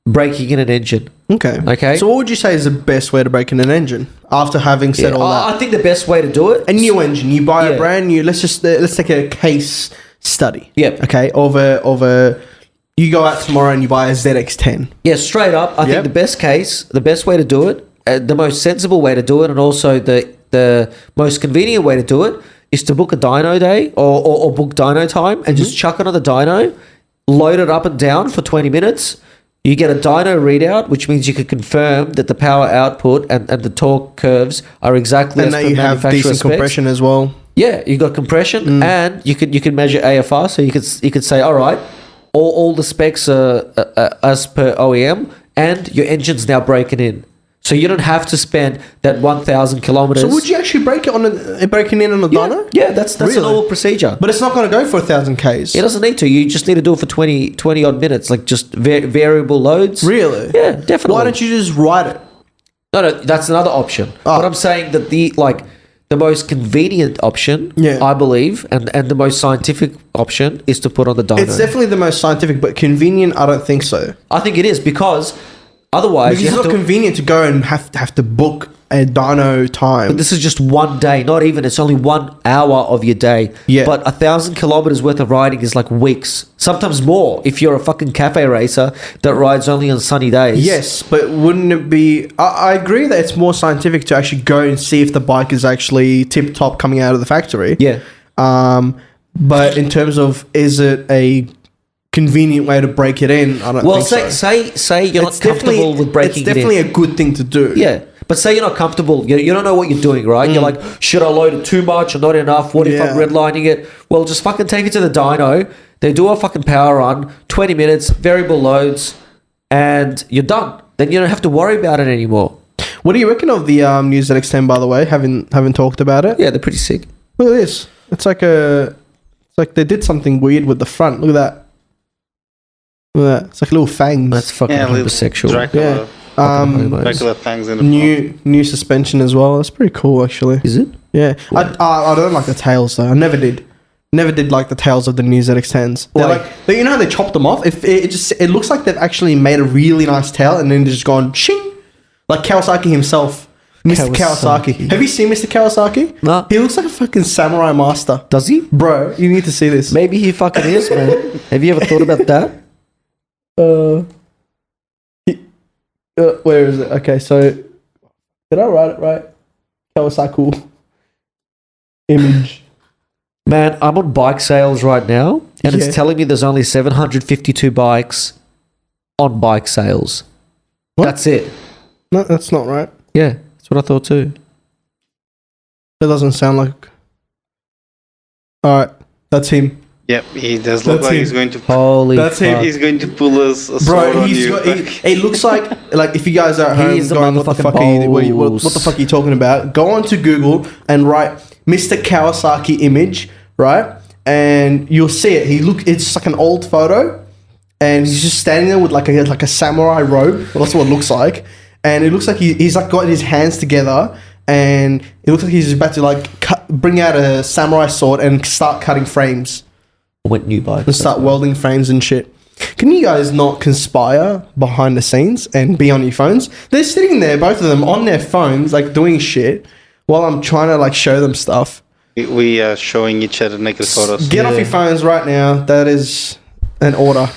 breaking in an engine. Okay. Okay. So what would you say is the best way to break in an engine after having said all that? I think the best way to do it. A new engine. You buy Yeah. a brand new. Let's take a case study. Yep. Okay. Of a. You go out tomorrow and you buy a ZX10. Yeah, straight up. I Yep. think the best way to do it, the most sensible way to do it, and also the most convenient way to do it is to book a dyno day or book dyno time and just chuck it on the dyno, load it up and down for 20 minutes. You get a dyno readout, which means you can confirm that the power output and the torque curves are exactly And as now per you have manufacturer decent specs. compression as well. Yeah, you got compression, and you can measure AFR, so you could say, all right, all the specs are as per OEM, and your engine's now breaking in. So you don't have to spend that 1,000 kilometers. So would you actually break it breaking in on a dyno? Yeah, that's Really? a normal procedure. But it's not going to go for 1,000 Ks. It doesn't need to. You just need to do it for 20 odd minutes, like just variable loads. Really? Yeah, definitely. Why don't you just write it? No, that's another option. Oh. But I'm saying that the most convenient option, Yeah. I believe, and the most scientific option is to put on the dyno. It's definitely the most scientific, but convenient, I don't think so. I think it is because otherwise Because you it's have not to. convenient to go and have to book a dyno time. This is just one day, not even. It's only 1 hour of your day. Yeah. But 1,000 kilometers worth of riding is like weeks, sometimes more. If you're a fucking cafe racer that rides only on sunny days. Yes, but wouldn't it be... I agree that it's more scientific to actually go and see if the bike is actually tip-top coming out of the factory. Yeah. But in terms of, is it a convenient way to break it in? I don't Well, think so. say you're not comfortable with breaking It's definitely it in. a good thing to do. Yeah. But say you're not comfortable, you don't know what you're doing, right? You're like, should I load it too much or not enough? What if I'm Yeah. redlining it? Well, just fucking take it to the dyno. They do a fucking power run, 20 minutes, variable loads, and you're done. Then you don't have to worry about it anymore. What do you reckon of the new ZX10, by the way? Haven't talked about it. Yeah, they're pretty sick. Look at this. It's like they did something weird with the front. Look at that. Look at that. It's like little fangs. That's fucking Yeah, little homosexual. Dracula, Homos. Dracula fangs in the new suspension as well. That's pretty cool, actually. Is it? Yeah. I don't like the tails though. I never did. Never did like the tails of the new ZX10s. They're Why? you know how they chopped them off? If it looks like they've actually made a really nice tail and then they've just gone shing, like Kawasaki himself, Mr. Kawasaki. Have you seen Mr. Kawasaki? No. He looks like a fucking samurai master. Does he? Bro, you need to see this. Maybe he fucking is, man. Have you ever thought about that? Where is it? Okay, so did I write it right? Kawasaki image. Man, I'm on bike sales right now, and Yeah. it's telling me there's only 752 bikes on bike sales. What? That's it. No, that's not right. Yeah, that's what I thought too. That doesn't sound like. All right, that's him. Yep, he does look That's like him. he's going to. Holy That's him. fuck. He's going to pull a sword Bro, on he's you. got. It looks like if you guys are at home He's the going, what the fuck motherfucking are you, what the fuck are you talking about? Go on to Google and write Mr. Kawasaki image, right? And you'll see it. It's just like an old photo, and he's just standing there with like a samurai robe. Well, that's what it looks like, and it looks like he's like got his hands together, and it looks like he's about to like bring out a samurai sword and start cutting frames. Went new bike. And start welding frames and shit. Can you guys not conspire behind the scenes and be on your phones? They're sitting there, both of them, on their phones, like doing shit, while I'm trying to like show them stuff. We are showing each other naked photos. Get off your phones right now. That is an order.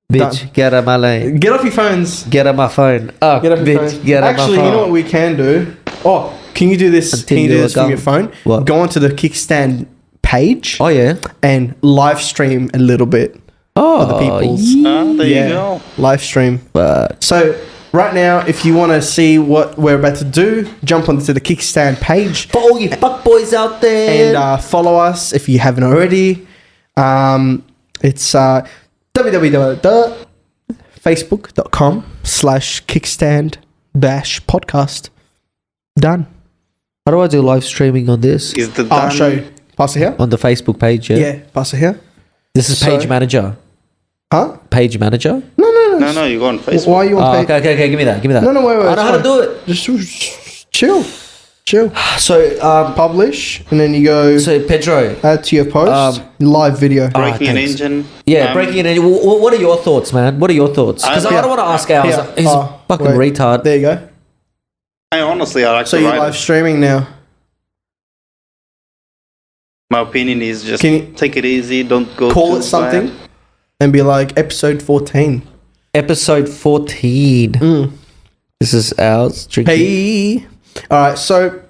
Bitch, Done. get out of my lane. Get off your phones. Get out my phone. Oh, Get off your bitch, phones. get out Actually, my phone. you know what we can do? Oh, can you do this? Can you do Continue this from your phone? What? Go onto the Kickstand page Oh, yeah. and live stream a little bit. Oh, the peoples. There you go. Live stream. But So right now, if you want to see what we're about to do, jump onto the Kickstand page for all you fuckboys out there. and follow us if you haven't already. It's www.facebook.com/kickstand-podcast. Done. How do I do live streaming on this? Is the I'll done? show you. Pass it here. On the Facebook page, yeah? Yeah, pass it here. This is Page So- Manager. Huh? Page Manager? No. No, you go on Facebook. Why are you on Oh, page? okay, give me that. No, wait. I know it's how to fine. do it. Just chill. So, Publish, and then you go Pedro, add to your post. Live video. Breaking an thanks. engine. yeah, breaking it in. What are your thoughts, man? What are your thoughts? Because I don't want to ask ours. Here. He's a fucking wait. retard. There you go. I like So to you're ride live it. streaming now. My opinion is just Can you take it easy. Don't go Call too it something bad. and be like episode 14. Episode 14. This is ours. Drinking. Hey. All right. So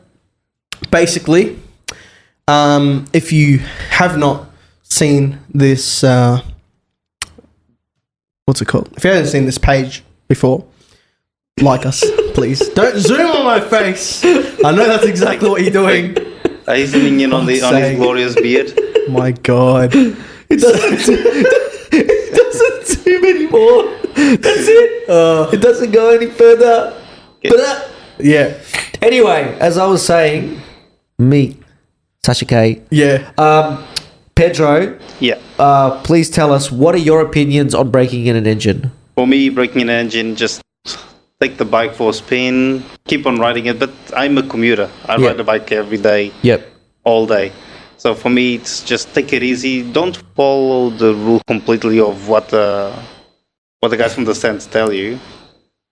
basically, if you have not seen this, what's it called? If you haven't seen this page before, like us, please. Don't zoom on my face. I know that's exactly what you're doing. He's zooming in on Fuck's his sake. glorious beard. My God. It doesn't zoom anymore. That's it. It doesn't go any further. But, Yeah. anyway, as I was saying, me, Sasha K. Yeah. Pedro, Yeah. please tell us, what are your opinions on breaking in an engine? For me, breaking an engine, just take the bike for a spin, keep on riding it. But I'm a commuter. I Yeah. ride the bike every day, Yep. all day. So for me, it's just take it easy. Don't follow the rule completely of what the guys from the stands tell you.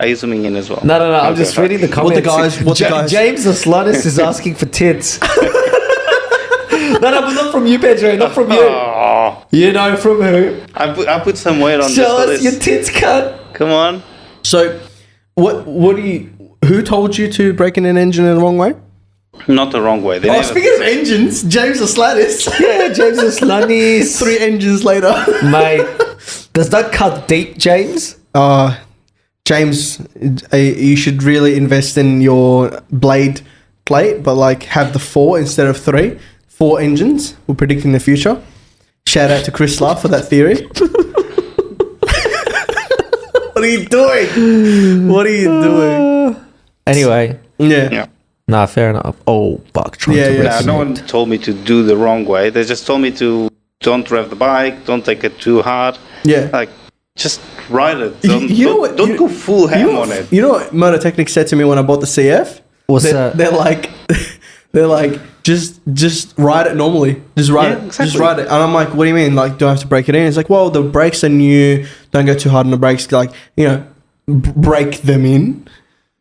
Are you zooming in as well? No. I'm Okay, just fine. reading the comments. What the guys- James the Sluttus is asking for tits. No, but not from you, Pedro. Not from you. Oh, You know from who? I put some weight on Show just for us this. your tits, cunt. Come on. So, what do you? Who told you to break in an engine in the wrong way? Not the wrong way. They Oh, never- speaking of engines, James the Slattis. Yeah, James the Sluttus. 3 engines later. Mate, does that cut deep, James? James, you should really invest in your blade plate, but like have the 4 instead of 3. 4 engines. We're predicting the future. Shout out to Chris Love for that theory. What are you doing? What are you doing? Anyway, Yeah. Yeah. nah, fair enough. Oh, fuck. Trying Yeah, to yeah. rest No it. one told me to do the wrong way. They just told me to don't rev the bike, don't take it too hard. Yeah. Like, just ride it. You- Don't, you know what- don't you- go full ham You know, on it. you know what Motor Technic said to me when I bought the CF? What's that? They're like, just ride it normally. Just ride Yeah, it. Just exactly. ride it. And I'm like, what do you mean? Like, do I have to break it in? It's like, well, the brakes are new. Don't go too hard on the brakes. Like, break them in,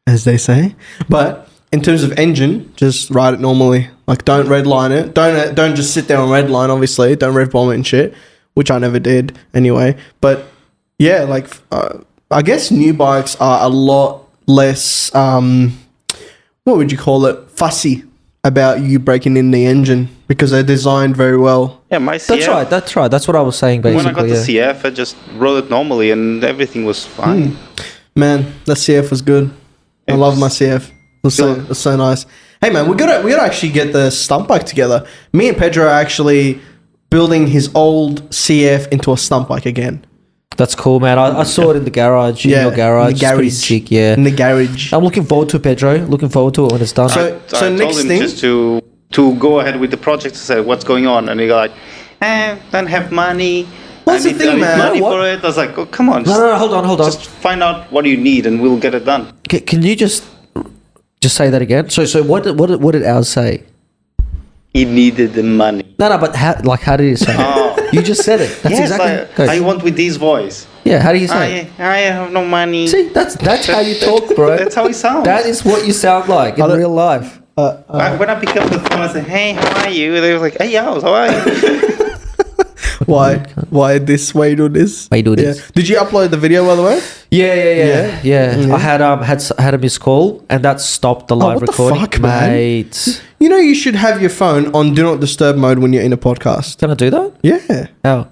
as they say. But in terms of engine, just ride it normally. Like, don't redline it. Don't just sit there on redline. Obviously, don't rev bomb it and shit, which I never did anyway. But yeah, like, I guess new bikes are a lot less. What would you call it? Fussy about you breaking in the engine because they're designed very well. Yeah, my CF. That's right. That's what I was saying, basically. When I got the yeah. CF, I just rode it normally and everything was fine. Man, that CF was good. I love my CF. It was so nice. Hey man, we gotta actually get the stunt bike together. Me and Pedro are actually building his old CF into a stunt bike again. That's cool, man. I saw it in the garage. In your garage. in the It's pretty sick, yeah. In the garage. I'm looking forward to it, Pedro. Looking forward to it when it's done. So- I next told him thing- just to go ahead with the project. I said, what's going on? And he got like, don't have money. What's the thing, I need man? money What? for it. I was like, oh, come on. no, hold on. Just find out what you need and we'll get it done. Can you just say that again? So what did ours say? He needed the money. No, but how did he say Oh. it? You just said it. That's Yes, exactly. I want with this voice. Yeah, how do you say it? I have no money. See, that's how you talk, bro. That's how he sounds. That is what you sound like in real life. When I pick up the phone, I say, hey, how are you? They were like, hey, Yos, how are you? Why this? Why you do this? Why you do this? Yeah. Did you upload the video by the way? Yeah. I had a missed call, and that stopped the live what the recording. fuck, man? Mate, You know you should have your phone on do not disturb mode when you're in a podcast. can I do that? Yeah. How?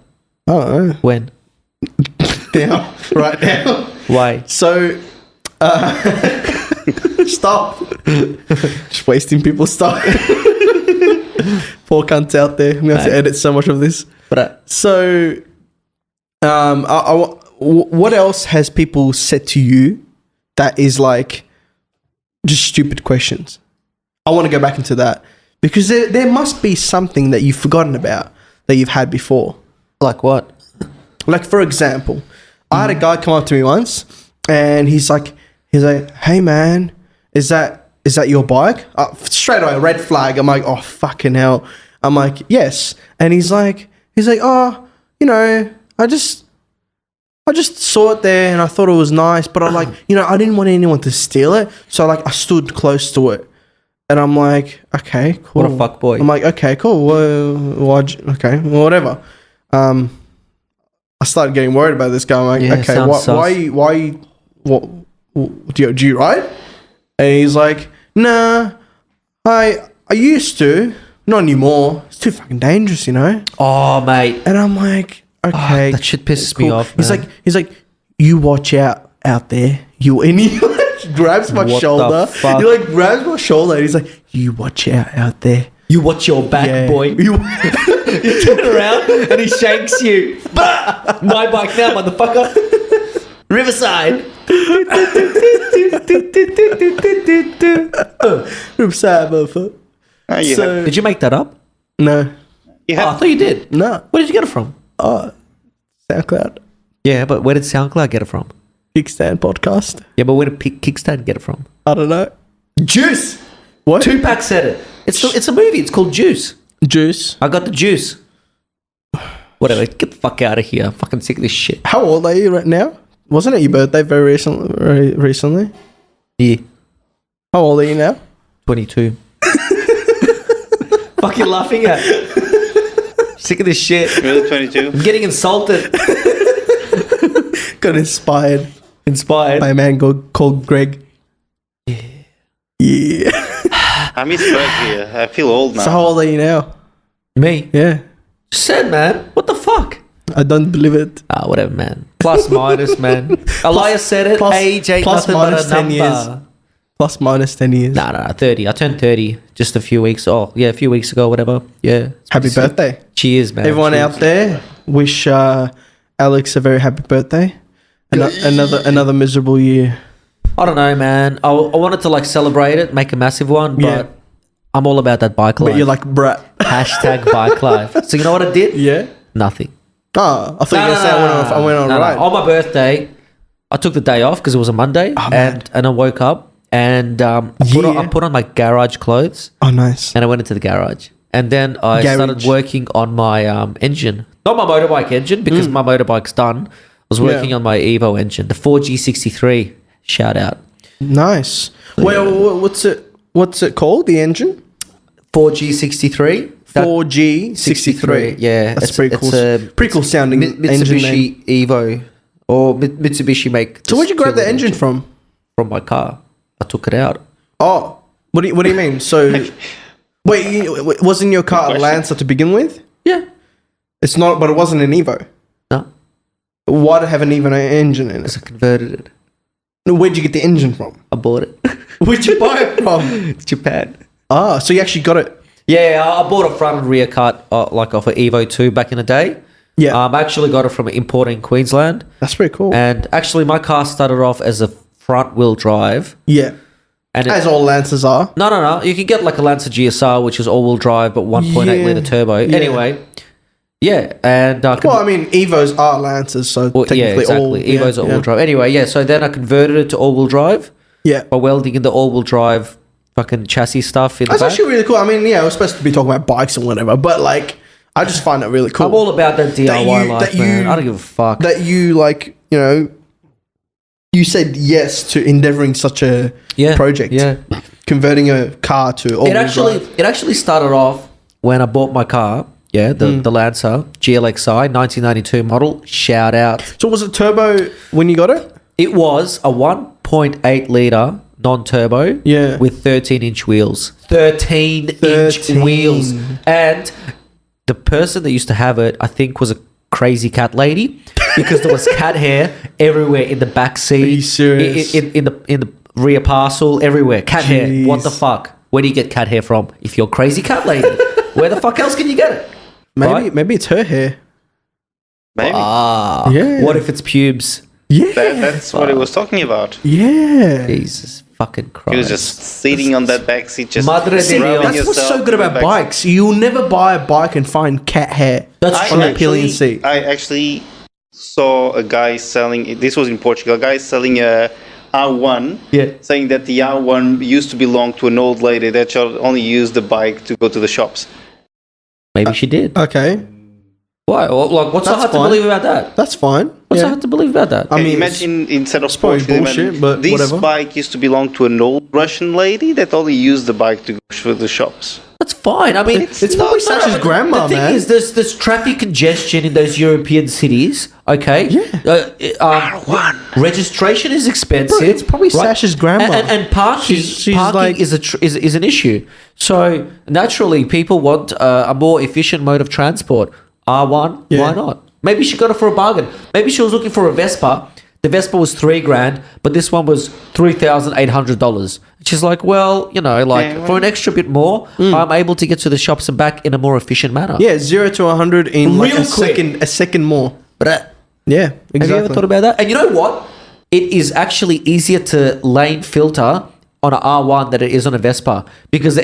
I don't know. When? Now. Right now. Why? So, stop. Just wasting people's time. Poor cunts out there. I'm going to have to edit so much of this. But So, what else has people said to you that is like just stupid questions? I want to go back into that because there must be something that you've forgotten about that you've had before. like what? Like, for example, I had a guy come up to me once and he's like, hey man, is that your bike? Straight away, red flag. I'm like, oh, fucking hell. I'm like, yes. And he's like, oh, I just saw it there and I thought it was nice, but I I didn't want anyone to steal it. So I stood close to it. And I'm like, okay, cool. What a fuckboy. I'm like, okay, cool. Well, okay, well, whatever. I started getting worried about this guy. I'm like, Yeah, okay, sounds what do you ride? And he's like, nah, I used to, not anymore. It's too fucking dangerous, Oh, mate. And I'm like, okay, that shit pisses me off, man. He's like, you watch out there. And he grabs my What the shoulder. fuck? He grabs my shoulder and he's like, you watch out there. You watch your back, Yeah. boy. You turn around and he shanks you. Bah! My bike now, motherfucker. Riverside. Riverside, motherfucker. You have, Did you make that up? No. you Oh, I have thought you did. No. Where did you get it from? Oh, SoundCloud. Yeah, but where did SoundCloud get it from? Kickstand podcast. Yeah, but where did Kickstand get it from? I don't know. Juice. What? Tupac said it. It's a movie. It's called Juice. Juice. I got the juice. Whatever. Get the fuck out of here. I'm fucking sick of this shit. How old are you right now? Wasn't it your birthday very recently? Yeah. How old are you now? 22. Fucking laughing at. Sick of this shit. really 22. I'm getting insulted. Got inspired Inspired. by a man called Greg. Yeah. I miss Greg here. I feel old now. So how old are you now? Me. Yeah. Said, man. What the fuck? I don't believe it. Ah, whatever, man. Plus, minus, man. Elias said it. plus- Age ain't plus, nothing but a minus 10 number. years. Plus minus 10 years. Nah, 30. I turned 30 just a few weeks. Oh, yeah, a few weeks ago, whatever. Yeah. Happy birthday. Cheers, man. Everyone Cheers. out there, wish Alex a very happy birthday. Another miserable year. I don't know, man. I wanted to like celebrate it, make a massive one, but Yeah. I'm all about that bike life. But you're like, brat. Hashtag bike life. So you know what I did? Yeah. Nothing. Oh, I thought you were going to say I went on a ride. On my birthday, I took the day off because it was a Monday, man. and I woke up and I put on my garage clothes Oh, nice. and I went into the garage. And then I started Garage. working on my engine. Not my motorbike engine because my motorbike's done. I was working Yeah. on my Evo engine, the 4G63. Shout out. Nice. Well, what's it called? The engine? 4G63. 4G63. Yeah. That's pretty cool. It's a Pretty cool sounding engine name. Mitsubishi Evo. Or Mitsubishi make. So where'd you grab this the engine from? From my car. I took it out. Oh, what do you mean? So, wait, wasn't your car a question. Lancer to begin with? Yeah. It's not, but it wasn't an Evo. No. Why do it have an Evo engine in it? Because I converted it. Where'd you get the engine from? I bought it. Where'd you buy it from? Japan. Ah, so you actually got it. Yeah, I bought a front and rear cut like off an Evo 2 back in the day. Yeah, I actually got it from an import in Queensland. that's pretty cool. And actually, my car started off as a front wheel drive. Yeah, And as all Lancers are. No. You can get like a Lancer GSR, which is all wheel drive, but 1.8 Yeah. litre turbo. Yeah. Anyway, yeah. And Well, I mean, Evos are Lancers, so well, technically yeah, exactly. all Evo's yeah, all wheel drive. Anyway, yeah. So then I converted it to all wheel drive Yeah, by welding in the all wheel drive fucking chassis stuff in that's the back. actually really cool. I mean, yeah, we're supposed to be talking about bikes and whatever, but like, I just find it really cool. I'm all about that DIY life, that man. you- I don't give a fuck. that you like, you said yes to endeavoring such a Yeah, project. yeah. Converting a car to all It actually started off when I bought my car. Yeah, the Lancer GLXI 1992 model. Shout out. So was it turbo when you got it? It was a 1.8 litre non-turbo Yeah. with 13-inch wheels. 13-inch 13. wheels. And the person that used to have it, I think, was a crazy cat lady because there was cat hair everywhere in the back seat. Are you serious? In the rear parcel, everywhere. Cat hair. What the Jeez. fuck? Where do you get cat hair from? If you're a crazy cat lady, where the fuck else can you get it? Right? Maybe it's her hair. Maybe. Ah, Yeah. What if it's pubes? Yeah. That's what he was talking about. Yeah. Jesus fucking Christ. He was just sitting on that back seat, just Madre de rubbing Dios. That's what's yourself so good in the about back bikes. You'll never buy a bike and find cat hair That's on true. the pillion seat. I actually saw a guy selling. This was in Portugal. A guy selling a R1, Yeah. saying that the R1 used to belong to an old lady that should only use the bike to go to the shops. Maybe she did. Okay, Why? Well, like, what's so That's hard fine. to believe about that? that's fine. What's so Yeah. hard to believe about that? I mean, imagine instead of probably Porsche, bullshit, imagine but this whatever. bike used to belong to an old Russian lady that only used the bike to go to the shops. That's fine. I mean, It's probably Sasha's but grandma, The thing man. is, there's traffic congestion in those European cities. Okay. Yeah. Registration is expensive. Bro, it's probably Sasha's grandma. And parking. She's parking like- is an issue. So naturally, people want a more efficient mode of transport. R1. Yeah. Why not? Maybe she got it for a bargain. Maybe she was looking for a Vespa The Vespa was $3,000, but this one was $3,800. She's like, well, you know, like for an extra bit more, I'm able to get to the shops and back in a more efficient manner. Yeah, 0 to 100 in like Real a quick. second more. Yeah, exactly. Have you ever thought about that? And you know what? It is actually easier to lane filter on an R1 than it is on a Vespa, because the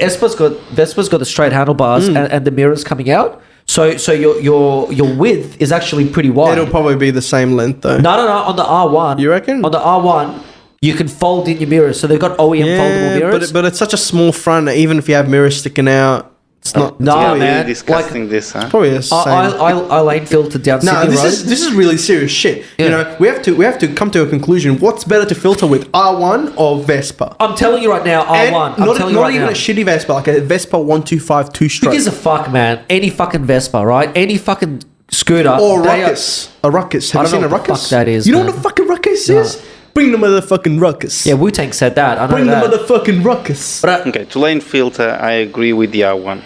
Vespa's got the straight handlebars and the mirrors coming out. So your width is actually pretty wide. It'll probably be the same length though. No. On the R1, You reckon? On the R1, you can fold in your mirrors. So they've got OEM foldable mirrors. but it's such a small front that even if you have mirrors sticking out, it's not. No, it's probably, man. Really discussing this, huh? Probably the same. I lane filtered down No, Sydney Road. this is really serious shit. Yeah. You know, we have to come to a conclusion. What's better to filter with, R1 or Vespa? I'm telling you right now, And R1. not, I'm telling you not right even now. a shitty Vespa, like a Vespa 125 Who two-stroke. gives a fuck, man? Any fucking Vespa, right? Any fucking scooter. Or they are- Ruckus. A Ruckus. Have I you don't seen a know what the Ruckus? fuck that is, You know man. what a fucking Ruckus is? Bring the motherfucking Ruckus. Yeah, Wu-Tang said that. I know Bring that. the motherfucking Ruckus. But Okay, to lane filter, I agree with the R1.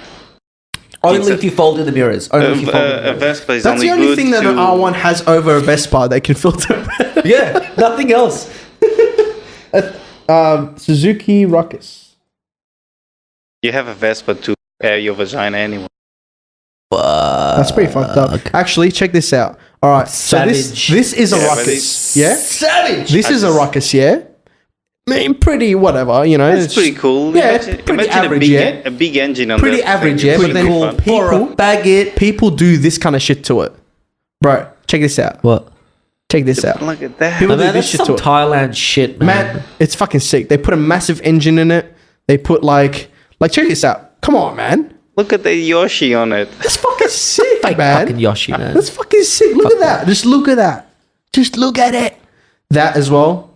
only if you fold in the mirrors. Only if you fold in the A mirrors. Vespa is That's only the only good thing that to... an R1 has over a Vespa they can filter. Yeah, nothing else. Suzuki Ruckus. You have a Vespa to air your vagina anyway. That's pretty fucked up. Actually, check this out. All right, so Savage. this is a Yeah, but Ruckus. Yeah, Savage. this is a Ruckus. Yeah, I mean, pretty whatever. You know, It's pretty cool. Yeah, it's pretty imagine average, a big, yeah. a big engine on Pretty that average, thing. yeah. It's But then pretty fun. people do this kind of shit to it, bro. Check this out. What? Check this out. Look at that. People Man, do this that's shit some to it. Thailand shit, man. Man, it's fucking sick. They put a massive engine in it. They put like check this out. Come on, man. Look at the Yoshi on it. That's fucking sick, Fake man. fucking Yoshi, man. That's fucking sick. Look at that. Just look at that. Just look at it. That as well.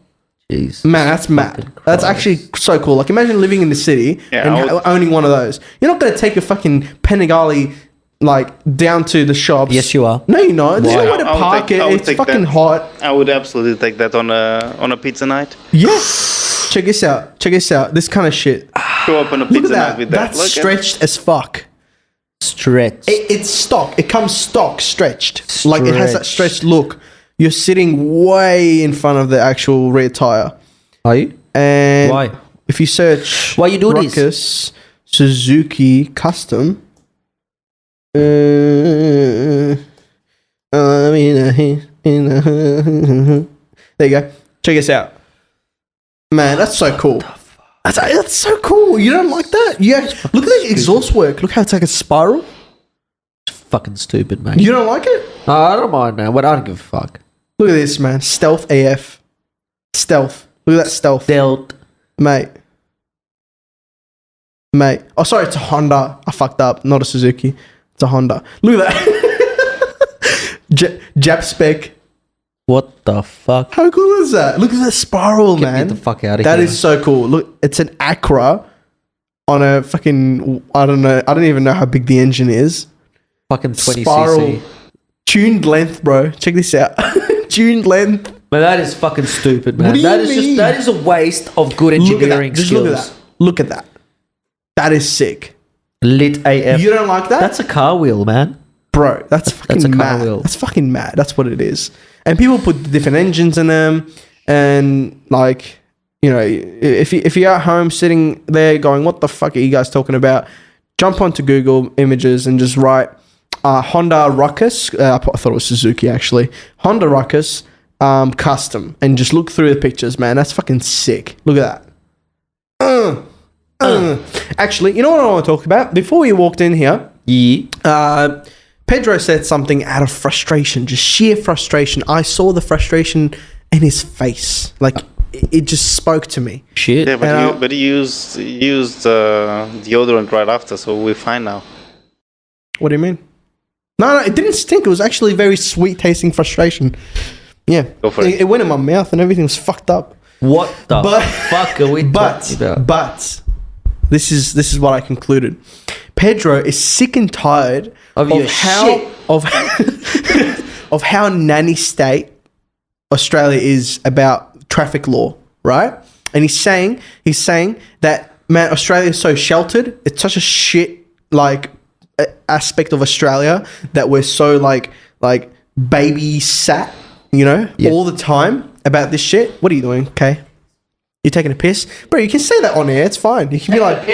Jeez. Man, that's mad. Fucking That's Christ. actually so cool. Like, imagine living in the city Yeah, and I would- owning one of those. You're not going to take your fucking Panigale, like, down to the shops. Yes, you are. No, you're not. There's Why? nowhere to I would park take- I it. would It's take fucking that. hot. I would absolutely take that on a pizza night. Yeah. Check this out. Check this out. This kind of shit. Go up on a Look pizza at night that. with that. That's Look stretched as fuck. Stretch. It's stock. It comes stock stretched. Like, it has that Stretched. stretched look. You're sitting way in front of the actual rear tire. Are you? And Why? if you search Why you doing this? Ruckus Suzuki Custom, there you go. Check this out, man. That's so cool. That's so cool. You don't like that? Yeah. Look at the exhaust work. Look how it's like a spiral. Fucking stupid, man. You don't like it? No, I don't mind, man. What? I don't give a fuck. Look at this, man. Stealth AF. Stealth. Look at that stealth. Dealt. Mate. Oh, sorry, it's a Honda. I fucked up. Not a Suzuki. It's a Honda. Look at that. Jap spec. What the fuck? How cool is that? Look at the spiral, Get me man. the fuck out of That here. is so cool. Look, it's an Acura on a fucking, I don't know. I don't even know how big the engine is. fucking 20 Spiral. cc. Tuned length, bro. Check this out. Tuned length. Man, that is fucking stupid, man. What do you That is mean? that is a waste of good Look at engineering that. Just skills. look at that. Look at that. That is sick. Lit AF. You don't like that? That's a car wheel, man. Bro, that's fucking a car mad. wheel. That's fucking mad. That's what it is. And people put different engines in them, and like, you know, if you're at home sitting there going, "What the fuck are you guys talking about?" Jump onto Google Images and just write Honda Ruckus. I thought it was Suzuki actually. Honda Ruckus custom, and just look through the pictures, man. That's fucking sick. Look at that. Actually, you know what I want to talk about? Before we walked in here, Yeah. Pedro said something out of frustration, just sheer frustration. I saw the frustration in his face. Like, it just spoke to me. Shit. Yeah, And but he used deodorant right after, so we're fine now. What do you mean? No, it didn't stink. It was actually very sweet tasting frustration. Yeah. Go for it. It went in my mouth and everything was fucked up. What the But- fuck are we talking about? But this is what I concluded. Pedro is sick and tired Of your how shit. of how nanny state Australia is about traffic law, right? And he's saying that, man, Australia is so sheltered. It's such a shit like aspect of Australia that we're so like baby sat. you know, Yeah. all the time about this shit. What are you doing? Okay. You taking a piss? Bro, you can say that on air. It's fine. You can be like,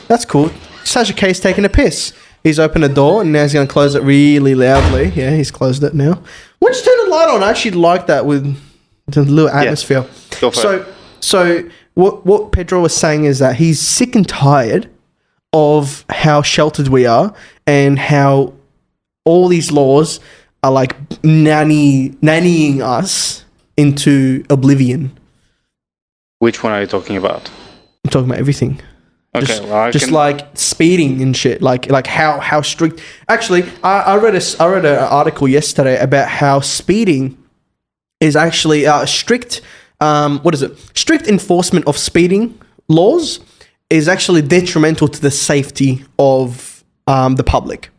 that's cool. Sasha K's taking a piss. He's opened a door and now he's going to close it really loudly. Yeah, he's closed it now. Why don't you turn the light on? I actually like that with the little atmosphere. Go for it. So what Pedro was saying is that he's sick and tired of how sheltered we are and how all these laws are like nannying us into oblivion. Which one are you talking about? I'm talking about everything. Okay, well, Just like speeding and shit, like how strict. Actually, I read an article yesterday about how speeding is actually strict. What is it? Strict enforcement of speeding laws is actually detrimental to the safety of the public,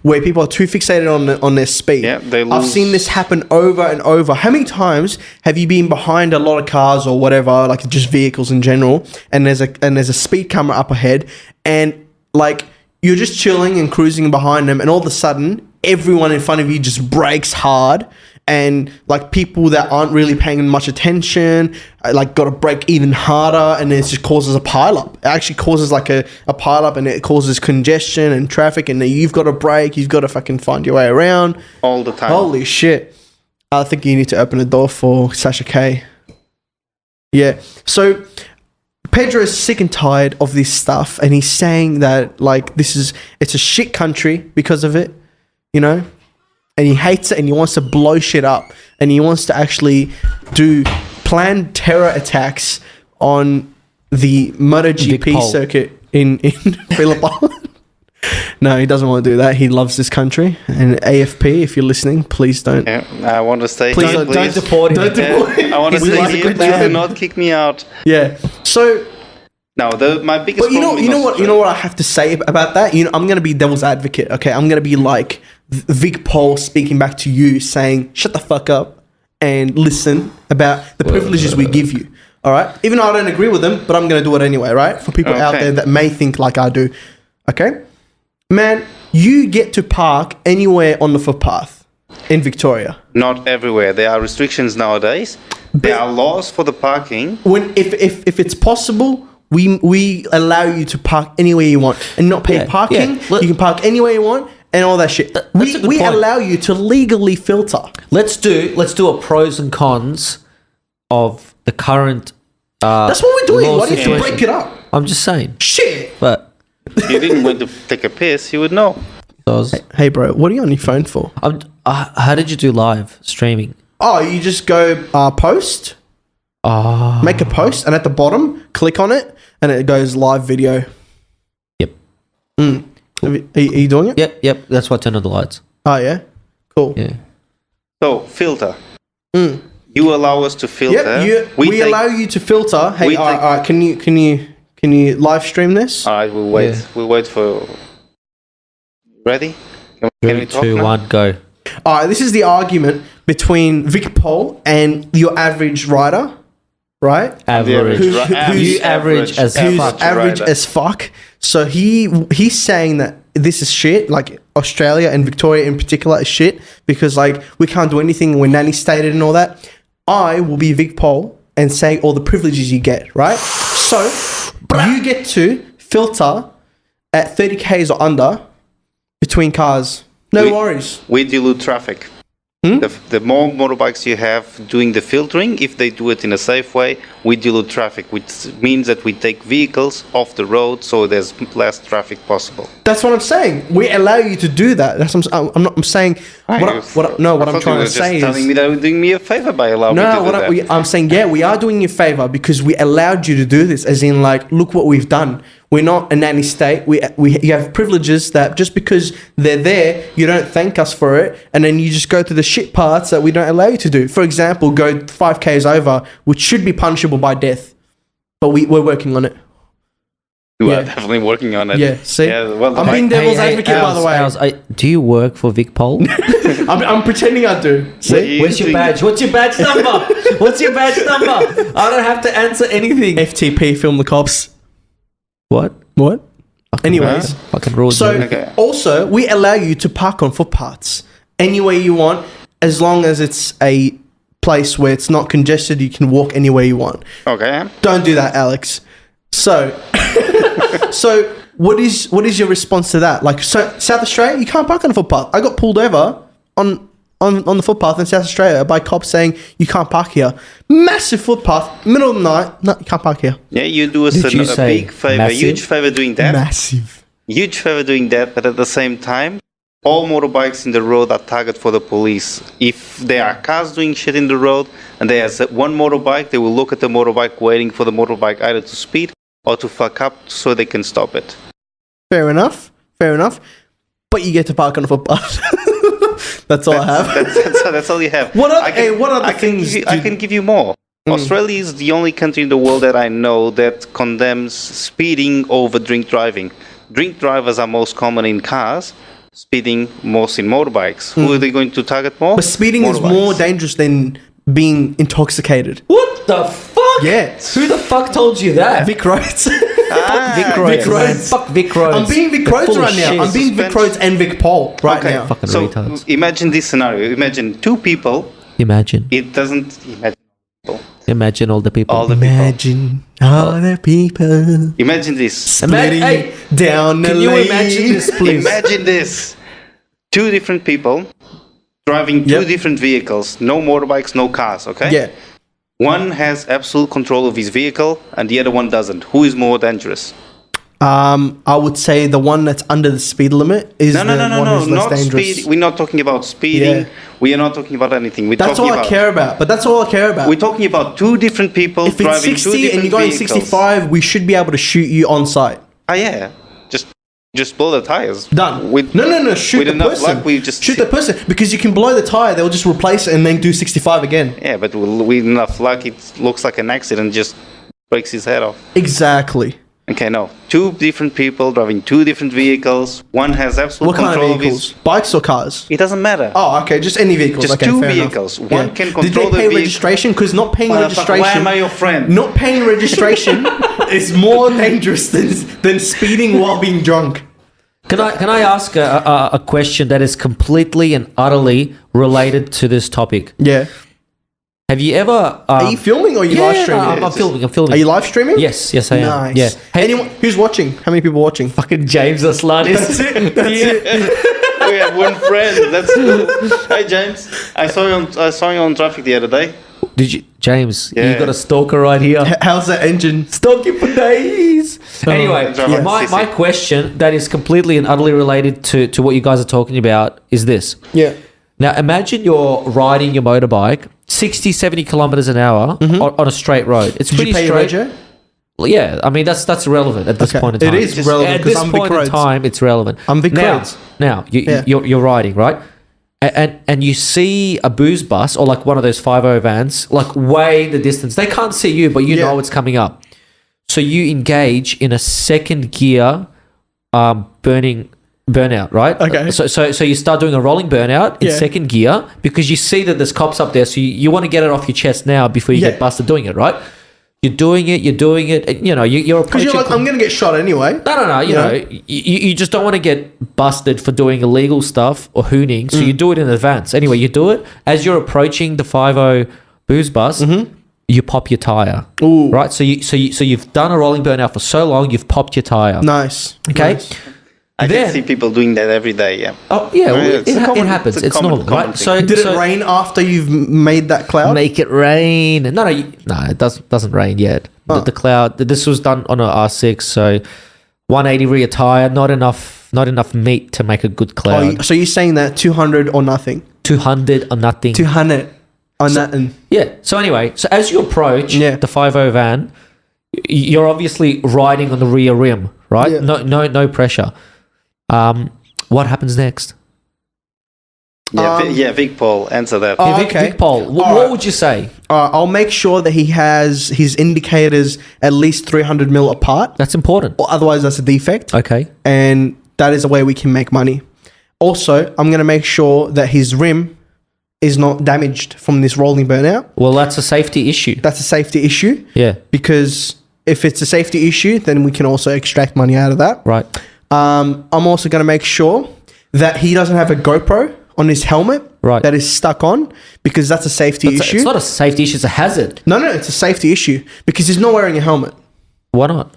where people are too fixated on their speed. Yeah, they I've lose- seen this happen over and over. How many times have you been behind a lot of cars or whatever, like just vehicles in general, and there's a speed camera up ahead, and like you're just chilling and cruising behind them, and all of a sudden everyone in front of you just brakes hard, and like people that aren't really paying much attention like got to brake even harder, and it just causes a pileup. It actually causes like a pileup, and it causes congestion and traffic, and then you've got to brake, you've got to fucking find your way around all the time. Holy shit. I think you need to open a door for Sasha K. Yeah. So Pedro is sick and tired of this stuff, and he's saying that like it's a shit country because of it, you know? And he hates it, and he wants to blow shit up, and he wants to actually do planned terror attacks on the Vic MotoGP Pol. circuit in Philippines. No, he doesn't want to do that. He loves this country. And AFP, if you're listening, please don't. Yeah, I want to stay Please here, don't please. deport him. Don't deport him. I want to He's stay like a here. good Please do man. not kick me out. Yeah. So, Now, my biggest but you know problem what? You know what I have to say about that. You know, I'm gonna be devil's advocate. Okay, I'm gonna be like Vic Pol speaking back to you, saying, "Shut the fuck up and listen about the privileges we give you." All right. Even though I don't agree with them, but I'm gonna do it anyway. Right? For people out Okay. there that may think like I do. Okay, man, you get to park anywhere on the footpath in Victoria. Not everywhere. There are restrictions nowadays. There are laws for the parking. When if it's possible, we allow you to park anywhere you want and not pay Yeah, parking. yeah. Look- You can park anywhere you want and all that shit. That's a good we point. allow you to legally filter. Let's do a pros and cons of the current. That's what we're doing. law Why do you have to situation. break it up? I'm just saying, Shit. but If you didn't want to take a piss, you would know. Hey, bro, what are you on your phone for? How did you do live streaming? Oh, you just go post, make a post, and at the bottom, click on it, and it goes live video. Yep, Are you doing it? yep. That's why I turned on the lights. Oh, yeah? Cool. Yeah. So, filter. You allow us to filter. Yep, we take- allow you to filter. Hey, we all right, take- all right, can you live stream this? All right, we'll wait. Yeah. We'll wait for. Ready? Can we 3, talk 2, now? 1, go. All right, this is the argument between Vic Pol and your average rider, right? Average. Who- who's you average as Who's fuck. average rider. as fuck. So he's saying that this is shit, like Australia and Victoria in particular is shit because like we can't do anything, we're nanny stated and all that. I will be Vic Pol and say all the privileges you get, right? So you get to filter at 30 k's or under between cars. No We- worries. We dilute traffic. The more motorbikes you have doing the filtering, if they do it in a safe way, we dilute traffic, which means that we take vehicles off the road so there's less traffic possible. That's what I'm saying. We allow you to do that. That's what I'm saying. What I'm trying to say telling is me that you're doing me a favor by allowing me to no. do What that. I'm saying, yeah, we are doing you a favor because we allowed you to do this. As in, like, look what we've done. We're not a nanny state. You have privileges that just because they're there, you don't thank us for it, and then you just go to the shit parts that we don't allow you to do. For example, go 5 k's over, which should be punishable by death, but we're working on it. You yeah. are definitely working on it. Yeah, see? Well, I'm being devil's advocate, by the way. Do you work for Vic Pol? I'm pretending I do. See? Where's your badge? What's your badge number? What's your badge number? I don't have to answer anything. FTP, film the cops. What? Anyways. Fucking rules. So, Okay. also, we allow you to park on footpaths anywhere you want, as long as it's a place where it's not congested. You can walk anywhere you want. Okay. Don't do that, Alex. So, so what is your response to that? Like, so South Australia, you can't park on a footpath. I got pulled over on the footpath in South Australia by cops saying you can't park here. Massive footpath, middle of the night. No, you can't park here. Yeah, you do us Did you a say big favor, massive? huge favor doing that. Massive. Huge favor doing that, but at the same time, all motorbikes in the road are target for the police. If there are cars doing shit in the road and there's one motorbike, they will look at the motorbike waiting for the motorbike either to speed or to fuck up so they can stop it. Fair enough. But you get to park on a footpath. That's all I have. That's all you have. What other things? I can give you more. Australia is the only country in the world that I know that condemns speeding over drink driving. Drink drivers are most common in cars, speeding most in motorbikes. Who are they going to target more? But speeding is more dangerous than being intoxicated. What the fuck? Yeah. Who the fuck told you that? Vic Roads. Vic Roads. Vic Roads. Fuck Vic Roads. I'm being Vic They're Roads full of right now. shit. I'm being Vic Roads and Vic Paul right Okay. now. Fucking So retards. imagine this scenario. Imagine two people. Imagine. It doesn't Imagine all the people. all the people. Imagine all the people Imagine this. splitting Hey, down the Can you lane. imagine this, please? Imagine this. Two different people driving two Yep. different vehicles. No motorbikes, no cars, okay? Yeah. One has absolute control of his vehicle and the other one doesn't. Who is more dangerous? I would say the one that's under the speed limit is No, the one who's less not dangerous. speed. We're not talking about speeding. Yeah. We are not talking about anything. We're That's talking all I about, care about. But that's all I care about. We're talking about two different people If it's driving two 60 different and you're going vehicles. 65, we should be able to shoot you on site. Ah, yeah. Just blow the tires. Done. With, No. Shoot with the enough person. luck, we just shoot the person because you can blow the tire. They'll just replace it and then do 65 again. Yeah, but with enough luck, it looks like an accident. Just breaks his head off. Exactly. Okay, no. Two different people driving two different vehicles. One has absolute What kind control of vehicles? Bikes or cars? It doesn't matter. Oh, okay. Just any vehicles. Just okay, two fair enough. vehicles. One can Did control they the pay vehicle. registration? Because not paying Motherfucker, registration. why am I your friend? Not paying registration is more dangerous than speeding while being drunk. Can I ask a question that is completely and utterly related to this topic? Yeah. Have you ever? Are you filming or are you live streaming? I'm filming. I'm filming. Are you live streaming? Yes, I am. Nice. Yeah. Hey, Anyone who's watching? How many people watching? fucking James Aslan is. That's it. We have one friend. That's cool. Hi, James. I saw you on traffic the other day. Did you, James? Yeah. You got a stalker right here. How's that engine? Stalking for days. Anyway, Yeah. my question that is completely and utterly related to what you guys are talking about is this. Yeah. Now, imagine you're riding your motorbike 60, 70 kilometers an hour on a straight road. It's Did pretty you pay straight. rego? Well, yeah, I mean, that's relevant at this Okay. point in time. It is relevant At 'cause this I'm Vic point in Roads. time, it's relevant. I'm Vic now, Roads. Now, Yeah. you're riding, right? And you see a booze bus or like one of those 5.0 vans, like way in the distance. They can't see you, but you Yeah. know it's coming up. So you engage in a second gear burnout, right? Okay. So you start doing a rolling burnout in Yeah. second gear because you see that there's cops up there. So you want to get it off your chest now before you Yeah. get busted doing it, right? You're doing it. And, you know, you're Because approaching. you're like, I'm going to get shot anyway. No. You Yeah. know, you just don't want to get busted for doing illegal stuff or hooning. So you do it in advance. Anyway, you do it as you're approaching the 5.0 booze bus. You pop your tire, Ooh. right? So you've done a rolling burnout for so long, you've popped your tire. Nice. Okay. Nice. I Then- can see people doing that every day. Yeah. Oh yeah, well, It's a it common- happens. it's a It's common- normal, common right? thing. So Did it rain after you've made that cloud? Make it rain. No, it doesn't rain yet. Oh. The cloud. This was done on a R6, so 180 rear tire. Not enough meat to make a good cloud. So you're saying that 200 or nothing? 200 or nothing. 200 or nothing. Yeah. So anyway, so as you approach Yeah. the 5.0 van, you're obviously riding on the rear rim, right? Yeah. No pressure. What happens next? Yeah, Vic Paul, answer that. Oh, Vic, okay. Vic Paul, All what right. would you say? I'll make sure that he has his indicators at least 300 mil apart, That's important. or otherwise that's a defect. Okay. And that is a way we can make money. Also, I'm going to make sure that his rim is not damaged from this rolling burnout. Well, that's a safety issue. That's a safety issue, Yeah. because if it's a safety issue, then we can also extract money out of that. Right. I'm also going to make sure that he doesn't have a GoPro on his helmet Right. that is stuck on because that's a safety issue. It's not a safety issue, it's a hazard. No, it's a safety issue because he's not wearing a helmet. Why not?